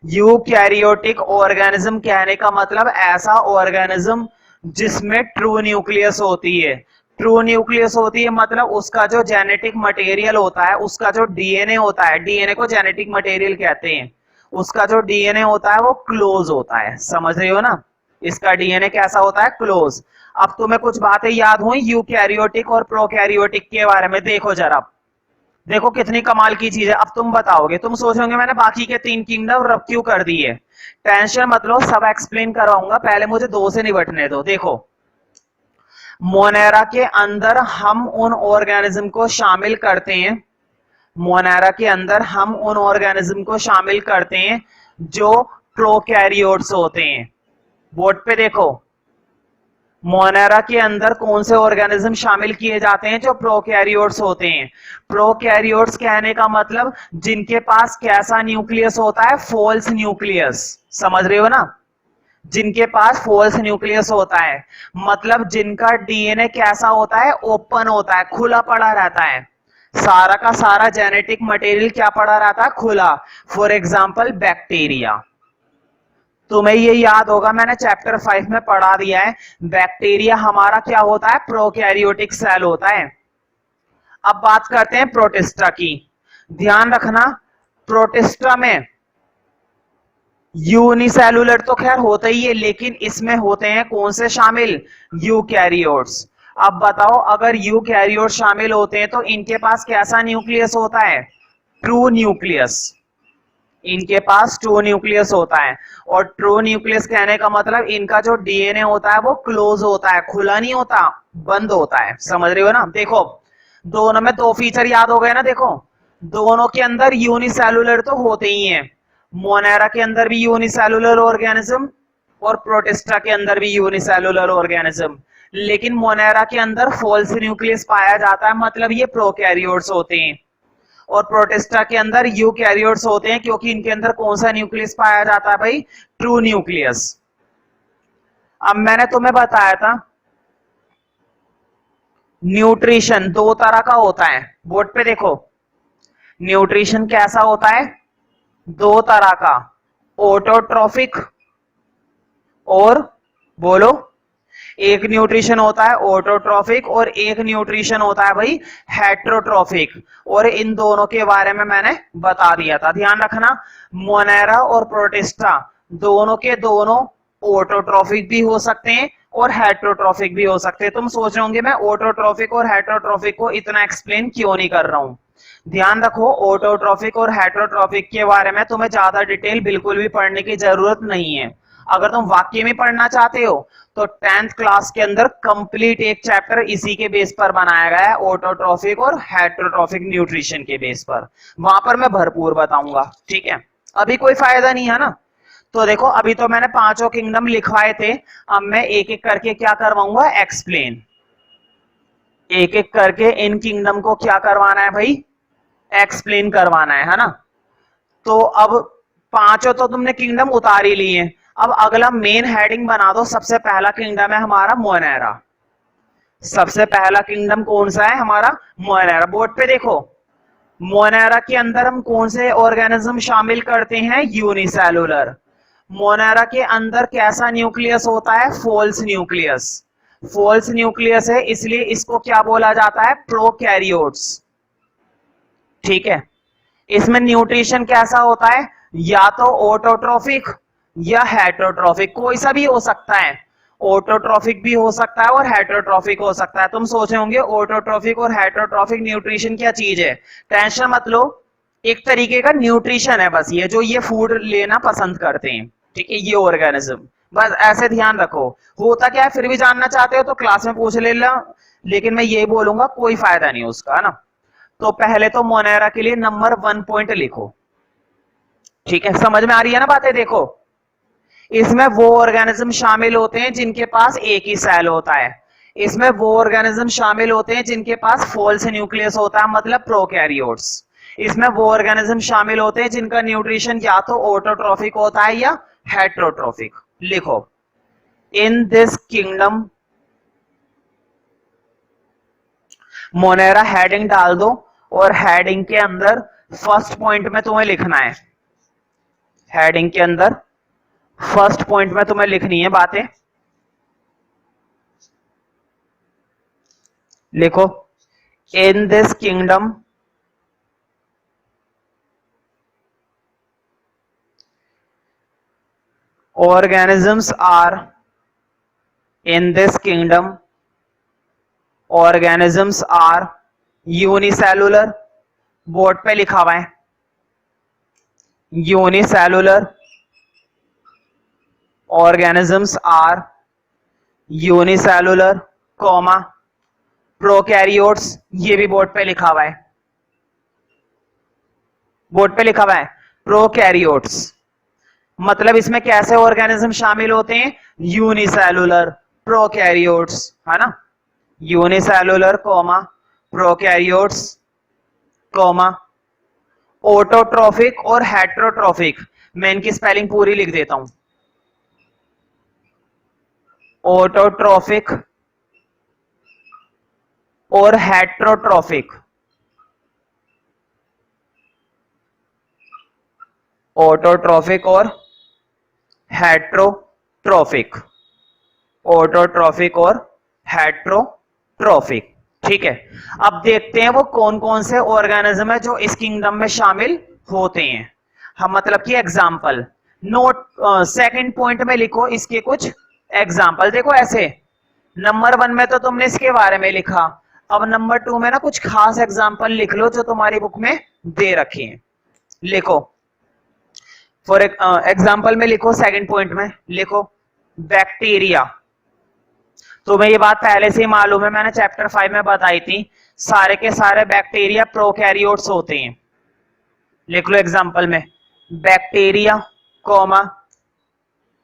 यूकैरियोटिक ऑर्गेनिज्म कहने का मतलब ऐसा ऑर्गेनिज्म जिसमें ट्रू न्यूक्लियस होती है। ट्रू न्यूक्लियस होती है मतलब उसका जो जेनेटिक मटेरियल होता है, उसका जो डीएनए होता है, डीएनए को जेनेटिक मटेरियल कहते हैं, उसका जो डीएनए होता है वो क्लोज होता है। समझ रहे हो ना? इसका डीएनए कैसा होता है? क्लोज। अब तुम्हें कुछ बातें याद हुई यूकैरियोटिक और प्रोकैरियोटिक के बारे में? देखो जरा, देखो कितनी कमाल की चीज है। अब तुम बताओगे, तुम सोचोगे मैंने बाकी के 3 किंगडम रब क्यों कर दिए। टेंशन मत लो, सब एक्सप्लेन करवाऊंगा, पहले मुझे 2 से निपटने दो। देखो, मोनेरा के अंदर हम उन ऑर्गेनिज्म को शामिल करते हैं, मोनेरा के अंदर हम उन ऑर्गेनिज्म को शामिल करते हैं जो प्रोकैरियोट्स होते हैं। बोर्ड पे देखो, मोनेरा के अंदर कौन से ऑर्गेनिज्म शामिल किए जाते हैं? जो प्रोकैरियोट्स होते हैं। प्रोकैरियोट्स कहने का मतलब जिनके पास कैसा न्यूक्लियस होता है? False nucleus. समझ रहे हो ना? जिनके पास फॉल्स न्यूक्लियस होता है, मतलब जिनका डीएनए कैसा होता है? ओपन होता है, खुला पड़ा रहता है, सारा का सारा जेनेटिक मटेरियल क्या पड़ा रहता है? खुला। For example bacteria. तुम्हें ये याद होगा, मैंने चैप्टर 5 में पढ़ा दिया है, बैक्टीरिया हमारा क्या होता है? प्रोकैरियोटिक सेल होता है। अब बात करते हैं प्रोटिस्टा की। ध्यान रखना, प्रोटिस्टा में यूनिसेलुलर तो खैर होता ही है, लेकिन इसमें होते हैं कौन से शामिल? यूकैरियोट्स। अब बताओ, अगर यूकैरियोट शामिल होते हैं तो इनके पास कैसा न्यूक्लियस होता है? True nucleus. इनके पास ट्रू न्यूक्लियस होता है। और ट्रू न्यूक्लियस कहने का मतलब इनका जो डीएनए होता है वो क्लोज होता है, खुला नहीं होता, बंद होता है। समझ रहे हो ना? देखो, दोनों में 2 फीचर याद हो गए ना। देखो, दोनों के अंदर यूनिसेलुलर तो होते ही हैं, मोनेरा के अंदर भी यूनिसेलुलर ऑर्गेनिज्म और प्रोटिस्टा के अंदर भी यूनिसेलुलर ऑर्गेनिज्म। लेकिन मोनेरा के अंदर फॉल्स न्यूक्लियस पाया जाता है, मतलब ये प्रोकैरियोट्स होते हैं। और प्रोटिस्टा के अंदर यूकैरियोट्स होते हैं, क्योंकि इनके अंदर कौन सा न्यूक्लियस पाया जाता है भाई? True nucleus. अब मैंने तुम्हें बताया था न्यूट्रिशन 2 तरह का होता है। बोर्ड पे देखो, न्यूट्रिशन कैसा होता है? 2 तरह का, ऑटोट्रॉफिक और, बोलो, एक न्यूट्रिशन होता है ऑटोट्रॉफिक और एक न्यूट्रिशन होता है भाई हेट्रोट्रॉफिक। और इन दोनों के बारे में मैंने बता दिया था। ध्यान रखना, मोनेरा और प्रोटिस्टा दोनों के दोनों ऑटोट्रॉफिक भी हो सकते हैं और हेट्रोट्रॉफिक भी हो सकते हैं। तुम सोच रहे होंगे मैं ऑटोट्रॉफिक और हेट्रोट्रॉफिक को इतना एक्सप्लेन क्यों नहीं कर रहा हूं। ध्यान रखो, ऑटोट्रॉफिक और हेट्रोट्रॉफिक के बारे में तुम्हें ज्यादा डिटेल बिल्कुल भी पढ़ने की जरूरत नहीं है। अगर तुम वाक्य में पढ़ना चाहते हो तो 10th क्लास के अंदर कंप्लीट एक चैप्टर इसी के बेस पर बनाया गया है, ऑटोट्रॉफिक और हेटेरोट्रॉफिक न्यूट्रिशन के बेस पर। वहां पर मैं भरपूर बताऊंगा, ठीक है। अभी कोई फायदा नहीं है ना। तो देखो अभी तो मैंने पांचों किंगडम लिखवाए थे, अब मैं एक एक करके क्या करवाऊंगा, एक्सप्लेन। एक एक करके इन किंगडम को क्या करवाना है भाई, एक्सप्लेन करवाना है ना। तो अब पांचों तो तुमने किंगडम उतार ही लिए, अब अगला मेन हेडिंग बना दो। सबसे पहला किंगडम है हमारा मोनेरा। सबसे पहला किंगडम कौन सा है हमारा, मोनेरा। बोर्ड पे देखो, मोनेरा के अंदर हम कौन से ऑर्गेनिज्म शामिल करते हैं, यूनिसेलुलर। मोनेरा के अंदर कैसा न्यूक्लियस होता है, फॉल्स न्यूक्लियस। फॉल्स न्यूक्लियस है इसलिए इसको क्या बोला जाता है, प्रोकैरियोट्स, ठीक है। इसमें न्यूट्रिशन कैसा होता है, या तो ऑटोट्रॉफिक या हेटेरोट्रॉफिक, कोई सा भी हो सकता है। ऑटोट्रॉफिक भी हो सकता है और हेटेरोट्रॉफिक हो सकता है। तुम सोचे होंगे ऑटोट्रॉफिक और हेटेरोट्रॉफिक न्यूट्रिशन क्या चीज है, टेंशन मत लो, एक तरीके का न्यूट्रिशन है बस ये, जो ये फूड लेना पसंद करते हैं, ठीक है, ये ऑर्गेनिज्म। बस ऐसे ध्यान रखो। होता क्या है, फिर भी जानना चाहते हो तो क्लास में पूछ लेना, लेकिन मैं ये बोलूंगा कोई फायदा नहीं उसका, है ना। तो पहले तो मोनेरा के लिए नंबर 1 पॉइंट लिखो, ठीक है। समझ में आ रही है ना बातें, देखो इसमें वो ऑर्गेनिज्म शामिल होते हैं जिनके पास एक ही सेल होता है। इसमें वो ऑर्गेनिज्म शामिल होते हैं जिनके पास फॉल्स न्यूक्लियस होता है, मतलब प्रोकैरियोट्स। इसमें वो ऑर्गेनिज्म शामिल होते हैं जिनका न्यूट्रिशन या तो ऑटोट्रॉफिक होता है या हेटेरोट्रॉफिक। लिखो, इन दिस किंगडम, मोनेरा हेडिंग डाल दो और हेडिंग के अंदर फर्स्ट पॉइंट में तुम्हें लिखना है, हेडिंग के अंदर फर्स्ट पॉइंट में तुम्हें लिखनी है बातें। लिखो, इन this kingdom organisms are, in this kingdom organisms are unicellular। Board पे लिखा हुआ है unicellular organisms are unicellular, comma prokaryotes, ये भी बोर्ड पे लिखा हुआ है, बोर्ड पे लिखा हुआ है प्रोकैरियोट्स। मतलब इसमें कैसे ऑर्गेनिज्म शामिल होते हैं, यूनिसेलुलर, प्रोकैरियोट्स, है ना। Unicellular comma prokaryotes comma autotrophic और हेटेरोट्रॉफिक। मैं इनकी स्पेलिंग पूरी लिख देता हूं, ऑटोट्रॉफिक और हेटेरोट्रॉफिक। ऑटोट्रॉफिक और हेटेरोट्रॉफिक, ऑटोट्रॉफिक और हेटेरोट्रॉफिक, ठीक है। अब देखते हैं वो कौन कौन से ऑर्गेनिज्म है जो इस किंगडम में शामिल होते हैं। हम मतलब कि एग्जाम्पल नोट, सेकंड पॉइंट में लिखो इसके कुछ एग्जाम्पल। देखो ऐसे, नंबर 1 में तो तुमने इसके बारे में लिखा, अब नंबर 2 में ना कुछ खास एग्जाम्पल लिख लो जो तुम्हारी बुक में दे रखे हैं। लिखो, फॉर एग्जाम्पल में लिखो, सेकंड पॉइंट में लिखो बैक्टीरिया। तुम्हें ये बात पहले से ही मालूम है, मैंने चैप्टर 5 में बताई थी, सारे के सारे बैक्टीरिया प्रोकैरियोट्स होते हैं। लिख लो एग्जाम्पल में bacteria comma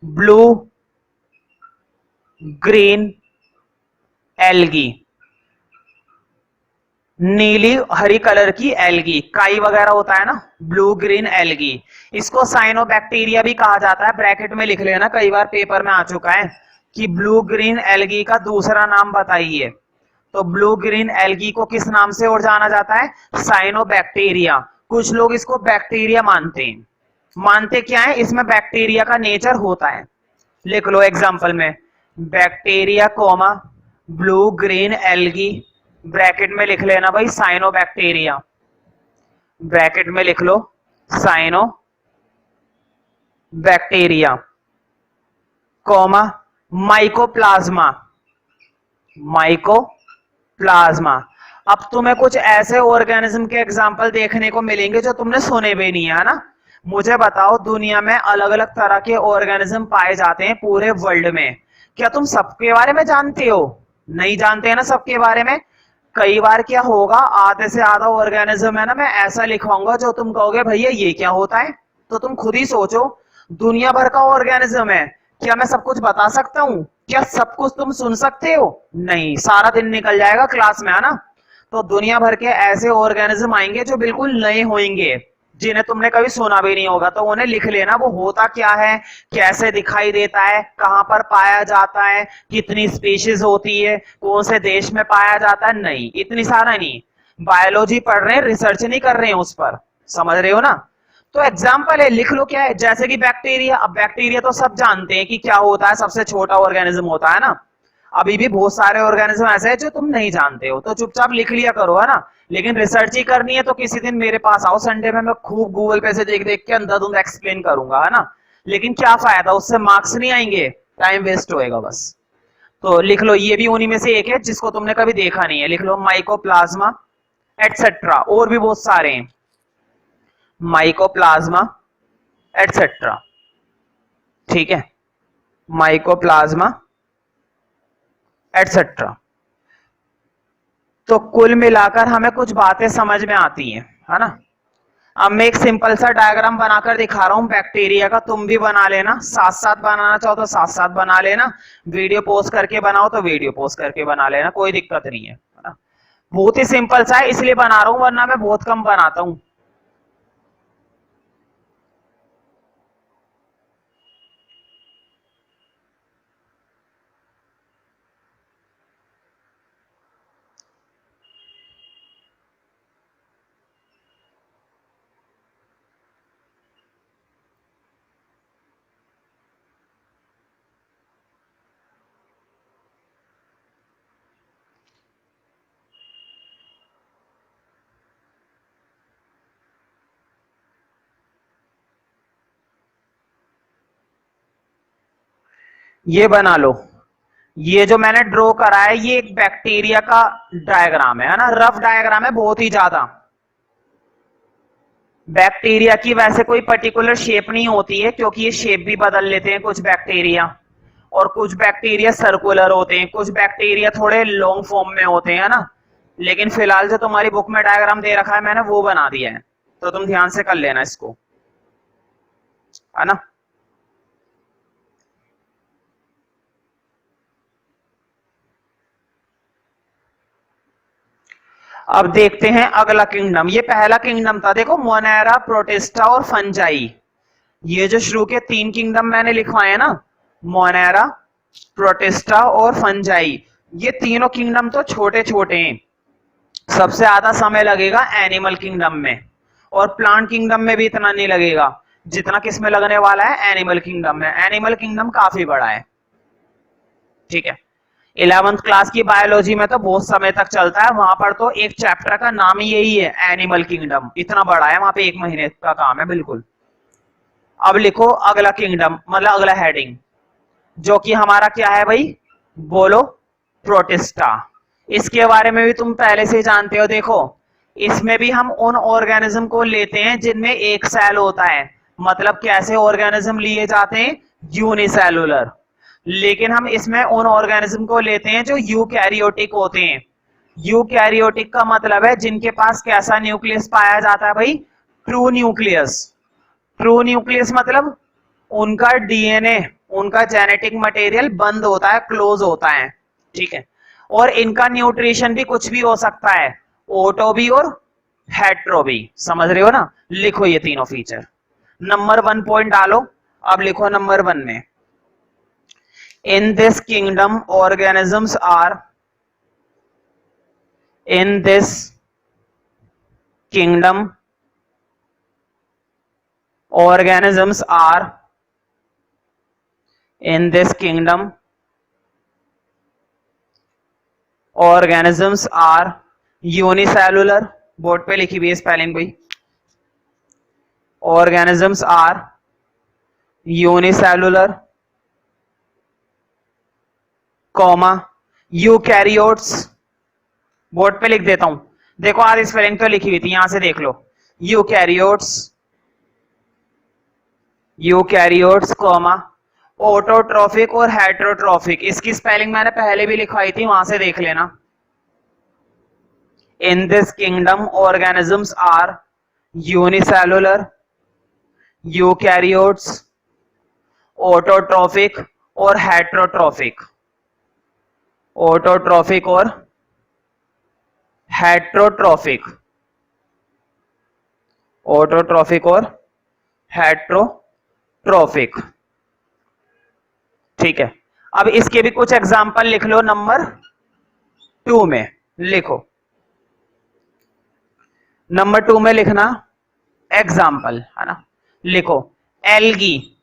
blue green algae, नीली हरी कलर की एल्गी, काई वगैरह होता है ना, ब्लू ग्रीन एल्गी। इसको साइनोबैक्टीरिया भी कहा जाता है, ब्रैकेट में लिख लेना, कई बार पेपर में आ चुका है कि ब्लू ग्रीन एल्गी का दूसरा नाम बताइए। तो ब्लू ग्रीन एल्गी को किस नाम से और जाना जाता है, साइनोबैक्टीरिया। कुछ लोग इसको बैक्टीरिया मानते हैं, मानते क्या है, इसमें बैक्टीरिया का नेचर होता है। लिख लो एग्जाम्पल में bacteria comma blue green algae, bracket में लिख लेना भाई साइनोबैक्टीरिया, ब्रैकेट में लिख लो cyanobacteria comma mycoplasma, mycoplasma. अब तुम्हें कुछ ऐसे ऑर्गेनिज्म के एग्जाम्पल देखने को मिलेंगे जो तुमने सुने भी नहीं है ना, मुझे बताओ, दुनिया में अलग अलग तरह के ऑर्गेनिज्म पाए जाते हैं पूरे वर्ल्ड में, क्या तुम सबके बारे में जानते हो? नहीं जानते हैं ना सबके बारे में। कई बार क्या होगा, आधे से आधा ऑर्गेनिज्म है ना, मैं ऐसा लिखवाऊंगा जो तुम कहोगे भैया ये क्या होता है। तो तुम खुद ही सोचो, दुनिया भर का ऑर्गेनिज्म है, क्या मैं सब कुछ बता सकता हूँ? क्या सब कुछ तुम सुन सकते हो? नहीं, सारा दिन निकल जाएगा क्लास में, है ना। तो दुनिया भर के ऐसे ऑर्गेनिज्म आएंगे जो बिल्कुल नए होंगे, जिन्हें तुमने कभी सुना भी नहीं होगा। तो उन्हें लिख लेना, वो होता क्या है, कैसे दिखाई देता है, कहां पर पाया जाता है, कितनी स्पीशीज होती है, कौन से देश में पाया जाता है। नहीं, इतनी सारा नहीं, बायोलॉजी पढ़ रहे हैं, रिसर्च नहीं कर रहे हैं उस पर, समझ रहे हो ना। तो एग्जाम्पल है, लिख लो क्या है, जैसे कि बैक्टीरिया। अब बैक्टीरिया तो सब जानते हैं कि क्या होता है, सबसे छोटा ऑर्गेनिज्म होता है ना। अभी भी बहुत सारे ऑर्गेनिज्म ऐसे हैं जो तुम नहीं जानते हो, तो चुपचाप लिख लिया करो, है ना। लेकिन रिसर्च ही करनी है तो किसी दिन मेरे पास आओ संडे में, मैं खूब गूगल पे से देख देख के अंधाधुंध एक्सप्लेन करूंगा, है ना। लेकिन क्या फायदा, उससे मार्क्स नहीं आएंगे, टाइम वेस्ट होएगा बस। तो लिख लो, ये भी उन्हीं में से एक है जिसको तुमने कभी देखा नहीं है। लिख लो माइकोप्लाज्मा एटसेट्रा, और भी बहुत सारे हैं, माइकोप्लाज्मा एटसेट्रा, ठीक है, माइकोप्लाज्मा एटसेट्रा। तो कुल मिलाकर हमें कुछ बातें समझ में आती हैं, है ना। अब मैं एक सिंपल सा डायग्राम बनाकर दिखा रहा हूं बैक्टीरिया का, तुम भी बना लेना, साथ साथ बनाना चाहो तो साथ साथ बना लेना, वीडियो पोस्ट करके बनाओ तो वीडियो पोस्ट करके बना लेना, कोई दिक्कत नहीं है ना। बहुत ही सिंपल सा है इसलिए बना रहा हूं, वरना मैं बहुत कम बनाता हूं। ये बना लो, ये जो मैंने ड्रॉ करा है ये एक बैक्टीरिया का डायग्राम है ना, रफ डायग्राम है बहुत ही ज्यादा। बैक्टीरिया की वैसे कोई पर्टिकुलर शेप नहीं होती है, क्योंकि ये शेप भी बदल लेते हैं कुछ बैक्टीरिया, और कुछ बैक्टीरिया सर्कुलर होते हैं, कुछ बैक्टीरिया थोड़े लॉन्ग फॉर्म में होते हैं ना। लेकिन फिलहाल जो तुम्हारी बुक में डायग्राम दे रखा है मैंने वो बना दिया है, तो तुम ध्यान से कर लेना इसको, है ना। अब देखते हैं अगला किंगडम। ये पहला किंगडम था, देखो, मोनेरा, प्रोटिस्टा और फंजाई। ये जो शुरू के 3 किंगडम मैंने लिखवाए हैं ना, मोनेरा, प्रोटिस्टा और फंजाई, ये तीनों किंगडम तो छोटे छोटे हैं। सबसे ज्यादा समय लगेगा एनिमल किंगडम में, और प्लांट किंगडम में भी इतना नहीं लगेगा जितना किसमें लगने वाला है, एनिमल किंगडम में। एनिमल किंगडम काफी बड़ा है, ठीक है। 11th क्लास की बायोलॉजी में तो बहुत समय तक चलता है, वहां पर तो एक चैप्टर का नाम ही यही है, एनिमल किंगडम। इतना बड़ा है, वहां पे 1 महीने का काम है बिल्कुल। अब लिखो अगला किंगडम, मतलब अगला हेडिंग, जो कि हमारा क्या है भाई, बोलो, प्रोटिस्टा। इसके बारे में भी तुम पहले से जानते हो। देखो, इसमें भी हम उन ऑर्गेनिज्म को लेते हैं जिनमें एक सेल होता है, मतलब कैसे ऑर्गेनिज्म लिए जाते हैं, यूनिसेलुलर। लेकिन हम इसमें उन ऑर्गेनिज्म को लेते हैं जो यूकैरियोटिक होते हैं। यूकैरियोटिक का मतलब है जिनके पास कैसा न्यूक्लियस पाया जाता है भाई, ट्रू न्यूक्लियस। ट्रू न्यूक्लियस मतलब उनका डीएनए, उनका जेनेटिक मटेरियल बंद होता है, क्लोज होता है, ठीक है। और इनका न्यूट्रिशन भी कुछ भी हो सकता है, ऑटो भी और हेट्रो भी, समझ रहे हो ना। लिखो ये तीनों फीचर, नंबर 1 पॉइंट डालो। अब लिखो नंबर 1 में, in this kingdom organisms are, in this kingdom organisms are, in this kingdom organisms are unicellular, board पे लिखी हुई है स्पेलिंग भाई, organisms are unicellular, comma, eukaryotes, board पे लिख देता हूं, देखो आज स्पेलिंग तो लिखी हुई थी, यहां से देख लो, यूकैरियोट्स यूकैरियोट्स कॉमा ऑटोट्रॉफिक और हेटेरोट्रॉफिक, इसकी स्पेलिंग मैंने पहले भी लिखवाई थी, वहां से देख लेना। In this kingdom organisms are unicellular, eukaryotes, autotrophic और हेटेरोट्रॉफिक। ऑटोट्रॉफिक और हेटेरोट्रॉफिक, ऑटोट्रॉफिक और हेटेरोट्रॉफिक। ठीक है, अब इसके भी कुछ एग्जांपल लिख लो। नंबर 2 में लिखो, नंबर 2 में लिखना एग्जाम्पल, है ना। लिखो एल्गी।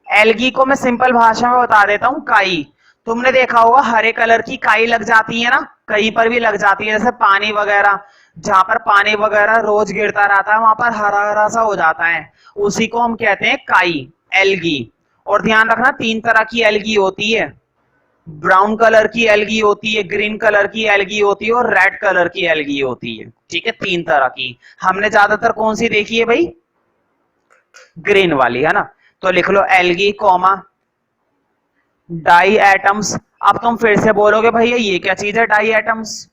एल्गी को मैं सिंपल भाषा में बता देता हूं, काई। तुमने देखा होगा हरे कलर की काई लग जाती है ना, कहीं पर भी लग जाती है, जैसे पानी वगैरह, जहां पर पानी वगैरह रोज गिरता रहता है वहां पर हरा हरा सा हो जाता है, उसी को हम कहते हैं काई, एल्गी। और ध्यान रखना 3 तरह की एल्गी होती है, ब्राउन कलर की एल्गी होती है, ग्रीन कलर की एल्गी होती है और रेड कलर की एल्गी होती है। ठीक है, 3 तरह की। हमने ज्यादातर कौन सी देखी है भाई? ग्रीन वाली, है ना। तो लिख लो एल्गी कॉमा डाई एटम्स। अब तुम फिर से बोलोगे भैया ये क्या चीज है डाई एटम्स?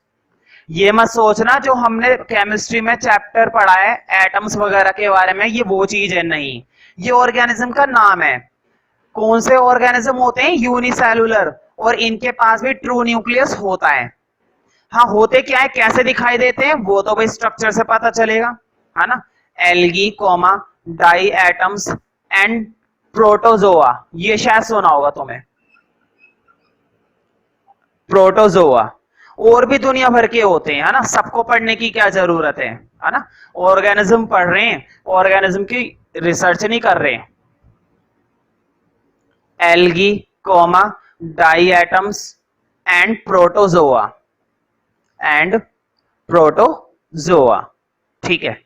ये मत सोचना जो हमने केमिस्ट्री में चैप्टर पढ़ा है एटम्स वगैरह के बारे में, ये वो चीज है, नहीं। ये ऑर्गेनिज्म का नाम है। कौन से ऑर्गेनिज्म होते हैं? यूनिसेलुलर, और इनके पास भी ट्रू न्यूक्लियस होता है। हाँ, होते क्या है, कैसे दिखाई देते हैं, वो तो भाई स्ट्रक्चर से पता चलेगा, है ना। Algae comma diatoms and protozoa, ये शायद सुना होगा तुम्हें, प्रोटोजोआ। और भी दुनिया भर के होते हैं, है ना, सबको पढ़ने की क्या जरूरत है ना। ऑर्गेनिज्म पढ़ रहे हैं, ऑर्गेनिज्म की रिसर्च नहीं कर रहे हैं। Algae comma diatoms and protozoa, and protozoa. ठीक है।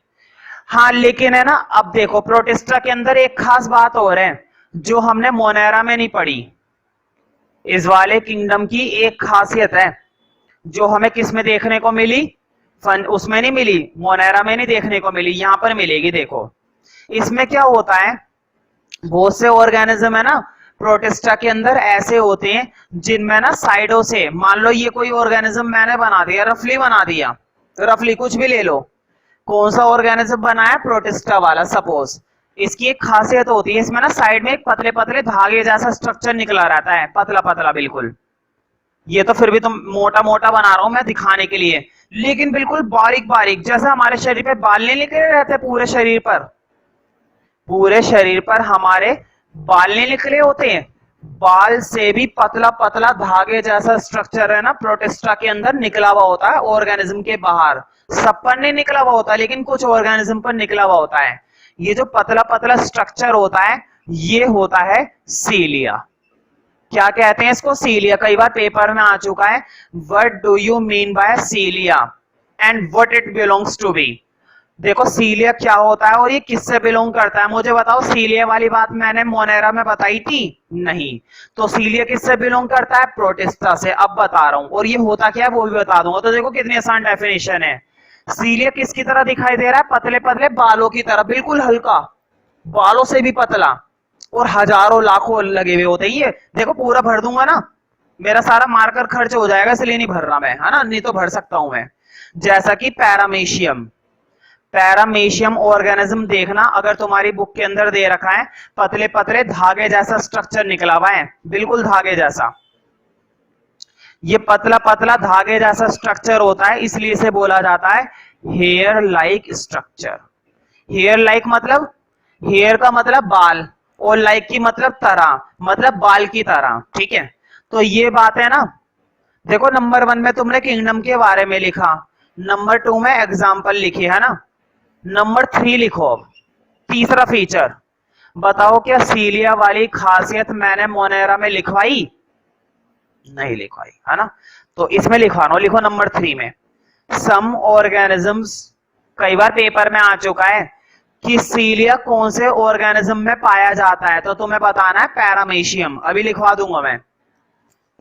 हाँ लेकिन है ना, अब देखो प्रोटिस्टा के अंदर एक खास बात और है जो हमने मोनेरा में नहीं पढ़ी। इस वाले किंगडम की एक खासियत है जो हमें किस में देखने को मिली, फन उसमें नहीं मिली, मोनेरा में नहीं देखने को मिली, यहां पर मिलेगी। देखो इसमें क्या होता है, बहुत से ऑर्गेनिज्म है ना प्रोटिस्टा के अंदर ऐसे होते हैं जिनमें ना साइडों से, मान लो ये कोई ऑर्गेनिज्म मैंने बना दिया, रफली बना दिया, रफली कुछ भी ले लो, कौन सा ऑर्गेनिज्म बनाया, प्रोटिस्टा वाला सपोज। इसकी एक खासियत होती है, इसमें ना साइड में एक पतले पतले धागे जैसा स्ट्रक्चर निकला रहता है, पतला पतला बिल्कुल। ये तो फिर भी तुम मोटा मोटा बना रहा हूं मैं दिखाने के लिए, लेकिन बिल्कुल बारीक बारीक, जैसे हमारे शरीर पे बाल नहीं निकले रहते पूरे शरीर पर, पूरे शरीर पर हमारे बाल नहीं निकले होते हैं, बाल से भी पतला पतला धागे जैसा स्ट्रक्चर है ना प्रोटिस्टा के अंदर निकला हुआ होता है ऑर्गेनिज्म के बाहर। सब पर नहीं निकला हुआ होता लेकिन कुछ ऑर्गेनिज्म पर निकला हुआ होता है। ये जो पतला पतला स्ट्रक्चर होता है ये होता है सीलिया। क्या कहते हैं इसको? सीलिया। कई बार पेपर में आ चुका है, what do you mean by cilia and what it belongs to be. देखो सीलिया क्या होता है और ये किससे बिलोंग करता है, मुझे बताओ। सीलिया वाली बात मैंने मोनेरा में बताई थी? नहीं। तो सीलिया किससे बिलोंग करता है? प्रोटिस्टा से। अब बता रहा हूं, और ये होता क्या है वो भी बता दूंगा। तो देखो कितनी आसान डेफिनेशन है। सीलिया किसकी तरह दिखाई दे रहा है? पतले पतले बालों की तरह, बिल्कुल हल्का, बालों से भी पतला, और हजारों लाखों लगे हुए होते हैं। ये देखो पूरा भर दूंगा ना, मेरा सारा मार्कर खर्च हो जाएगा, इसलिए नहीं भर रहा मैं, है ना, नहीं तो भर सकता हूं मैं। जैसा कि पैरामीशियम, पैरामीशियम ऑर्गेनिज्म देखना, अगर तुम्हारी बुक के अंदर दे रखा है, पतले पतले धागे जैसा स्ट्रक्चर निकला हुआ है, बिल्कुल धागे जैसा। ये पतला पतला धागे जैसा स्ट्रक्चर होता है, इसलिए इसे बोला जाता है hair like structure. Hair like मतलब, हेयर का मतलब बाल, और लाइक की मतलब तरह, मतलब बाल की तरह। ठीक है, तो ये बात है ना। देखो नंबर 1 में तुमने किंगडम के बारे में लिखा, नंबर 2 में एग्जाम्पल लिखे, है ना। नंबर 3 लिखो अब, तीसरा फीचर। बताओ क्या सीलिया वाली खासियत मैंने मोनेरा में लिखवाई? नहीं लिखवाई, है ना। तो इसमें लिखवाना, लिखो नंबर 3 में सम ऑर्गेनिजम्स। कई बार पेपर में आ चुका है कि सीलिया कौन से ऑर्गेनिज्म में पाया जाता है, तो तुम्हें बताना है पैरामीशियम। अभी लिखवा दूंगा मैं,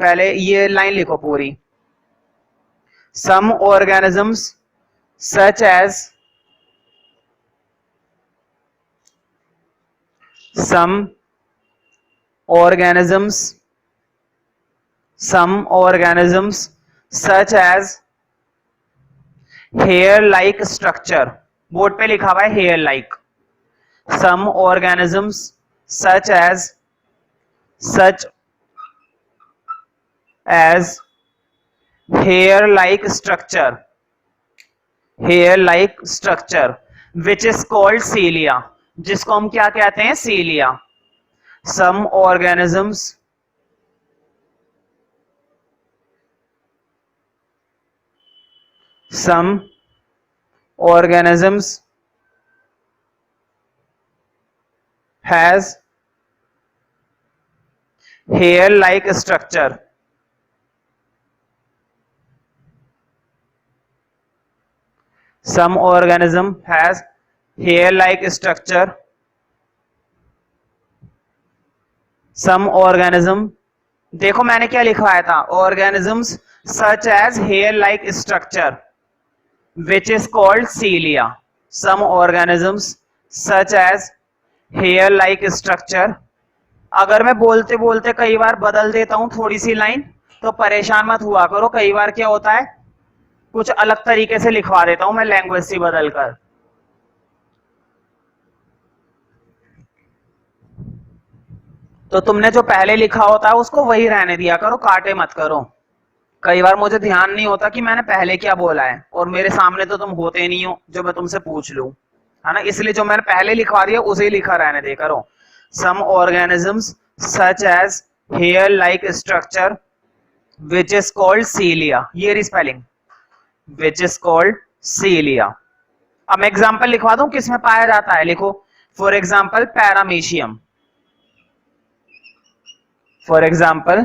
पहले ये लाइन लिखो पूरी। Some organisms such as, some organisms such as hair like structure, board पे लिखा हुआ है hair like, some organisms such as hair like structure which is called cilia, जिसको हम क्या कहते हैं, cilia. Some organisms has hair like structure. Some organism has hair like structure. Some organism, देखो मैंने क्या लिखवाया था, organisms such as hair like structure which is called cilia. Some organisms such as hair like structure. अगर मैं बोलते बोलते कई बार बदल देता हूं थोड़ी सी लाइन तो परेशान मत हुआ करो, कई बार क्या होता है कुछ अलग तरीके से लिखवा देता हूं मैं लैंग्वेज से बदलकर. तो तुमने जो पहले लिखा होता है उसको वही रहने दिया करो, काटे मत करो. कई बार मुझे ध्यान नहीं होता कि मैंने पहले क्या बोला है और मेरे सामने तो तुम होते नहीं हो जो मैं तुमसे पूछ लूं, है ना, इसलिए जो मैंने पहले लिखवा दिया उसे लिखा रहने दे करो. Some organisms such as hair like structure which is called cilia, ये रही spelling, which is called cilia. अब मैं एग्जांपल लिखवा दूं किसमें पाया जाता है, लिखो for example paramecium, for example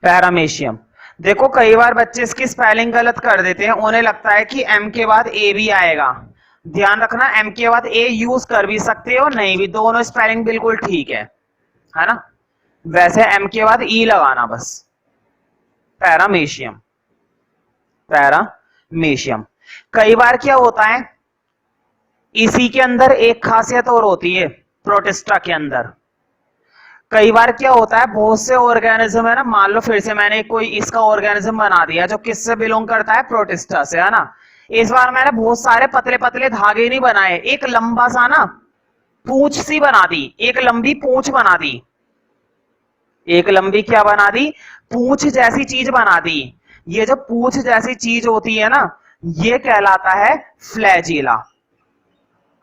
paramecium. देखो कई बार बच्चे इसकी स्पेलिंग गलत कर देते हैं, उन्हें लगता है कि एम के बाद ए भी आएगा. ध्यान रखना एम के बाद ए यूज कर भी सकते हो नहीं भी, दोनों स्पेलिंग बिल्कुल ठीक है ना. वैसे एम के बाद ई लगाना बस. पैरामीशियम. कई बार क्या होता है इसी के अंदर एक खासियत और होती है प्रोटिस्टा के अंदर. कई बार क्या होता है बहुत से ऑर्गेनिज्म है ना, मान लो फिर से मैंने कोई इसका ऑर्गेनिज्म बना दिया जो किससे बिलोंग करता है, प्रोटिस्टा से, है ना. इस बार मैंने बहुत सारे पतले पतले धागे नहीं बनाए, एक लंबा सा ना पूंछ सी बना दी, एक लंबी पूंछ बना दी, एक लंबी क्या बना दी, पूंछ जैसी चीज बना दी. ये जो पूंछ जैसी चीज होती है ना ये कहलाता है फ्लैजिला.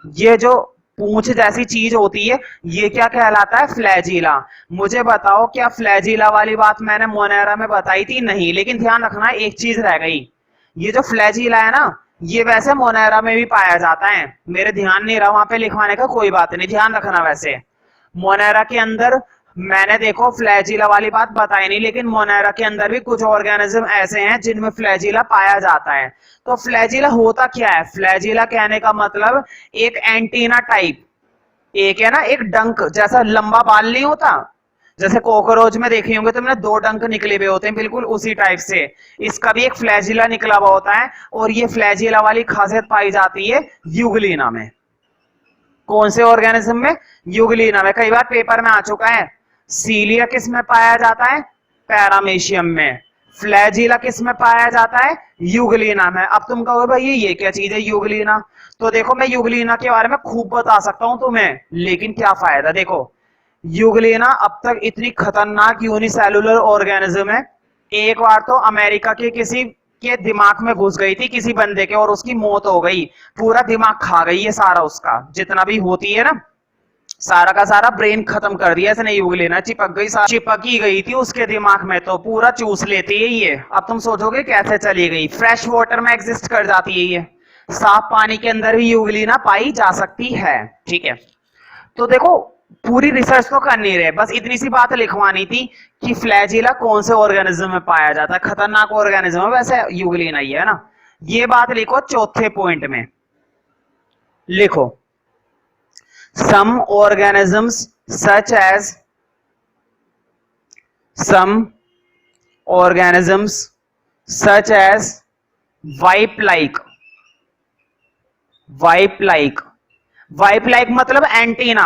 ये जो पूंछ जैसी चीज होती है ये क्या कहलाता है, फ्लैजिला. मुझे बताओ क्या फ्लैजिला वाली बात मैंने मोनेरा में बताई थी, नहीं, लेकिन ध्यान रखना एक चीज रह गई, ये जो फ्लैजिला है ना ये वैसे मोनेरा में भी पाया जाता है. मेरे ध्यान नहीं रहा वहां पे लिखवाने का, कोई बात नहीं, ध्यान रखना. वैसे मोनेरा के अंदर मैंने देखो फ्लैजिला वाली बात बताई नहीं, लेकिन मोनेरा के अंदर भी कुछ ऑर्गेनिज्म ऐसे हैं जिनमें फ्लैजिला पाया जाता है. तो फ्लैजिला होता क्या है, फ्लैजिला कहने का मतलब एक एंटीना टाइप, एक है ना एक डंक जैसा लंबा बाल नहीं होता, जैसे कॉकरोच में देखे होंगे तुमने दो डंक निकले हुए होते हैं, बिल्कुल उसी टाइप से इसका भी एक फ्लैजिला निकला हुआ होता है. और ये फ्लैजिला वाली खासियत पाई जाती है यूग्लिना में. कौन से ऑर्गेनिज्म में, यूग्लिना में. कई बार पेपर में आ चुका है. सीलिया किस में पाया जाता है, पैरामीशियम में. फ्लैजिला किस में पाया जाता है, यूग्लिना में. अब तुम कहोगे भाई ये क्या चीज है यूग्लिना, तो देखो मैं यूग्लिना के बारे में खूब बता सकता हूं तुम्हें, लेकिन क्या फायदा. देखो यूग्लिना अब तक इतनी खतरनाक यूनिसेलुलर ऑर्गेनिज्म है, एक बार तो अमेरिका के किसी के दिमाग में घुस गई थी किसी बंदे के और उसकी मौत हो गई, पूरा दिमाग खा गई है सारा, उसका जितना भी होती है ना सारा का सारा ब्रेन खत्म कर दिया इसने. यूग्लिना चिपकी गई थी उसके दिमाग में तो पूरा चूस लेती है ये. अब तुम सोचोगे कैसे चली गई, फ्रेश वाटर में एग्जिस्ट कर जाती है ये, साफ पानी के अंदर भी यूग्लिना पाई जा सकती है. ठीक है, तो देखो पूरी रिसर्च तो कर नहीं रहे, बस इतनी सी बात लिखवानी थी कि फ्लैजिला कौन से ऑर्गेनिज्म में पाया जाता है, खतरनाक ऑर्गेनिज्म है वैसे यूग्लिना ही है ना. ये बात लिखो चौथे पॉइंट में, लिखो some organisms such such as wipe like, wipe like, wipe like मतलब एंटीना।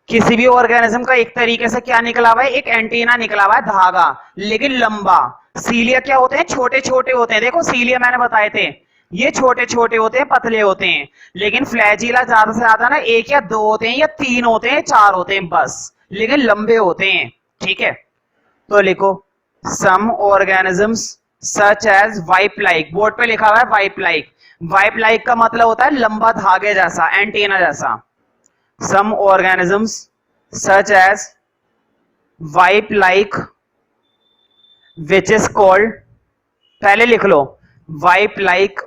किसी भी ऑर्गेनिज्म का एक तरीके से क्या निकला हुआ है, एक एंटीना निकला हुआ है, धागा, लेकिन लंबा। सीलिया क्या होते हैं, छोटे छोटे होते हैं। देखो सीलिया मैंने बताए थे, ये छोटे छोटे होते हैं, पतले होते हैं। लेकिन फ्लैजिला ज्यादा से ज्यादा ना एक या दो होते हैं, या तीन होते हैं, चार होते हैं बस, लेकिन लंबे होते हैं। ठीक है, तो लिखो some organisms such as whip like, board पे लिखा हुआ है वाइप लाइक। वाइप लाइक का मतलब होता है लंबा धागे जैसा, एंटीना जैसा। Some organisms such as whip like which is called, पहले लिख लो whip like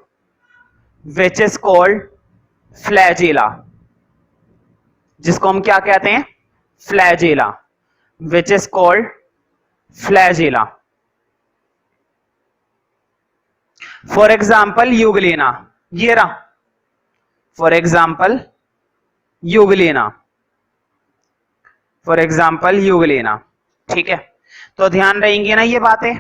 which is called flagella, जिसको हम क्या कहते हैं, flagella, which is called flagella. For example euglena, ये रहा for example euglena, for example euglena. ठीक है, तो ध्यान रहेंगी ना ये बातें।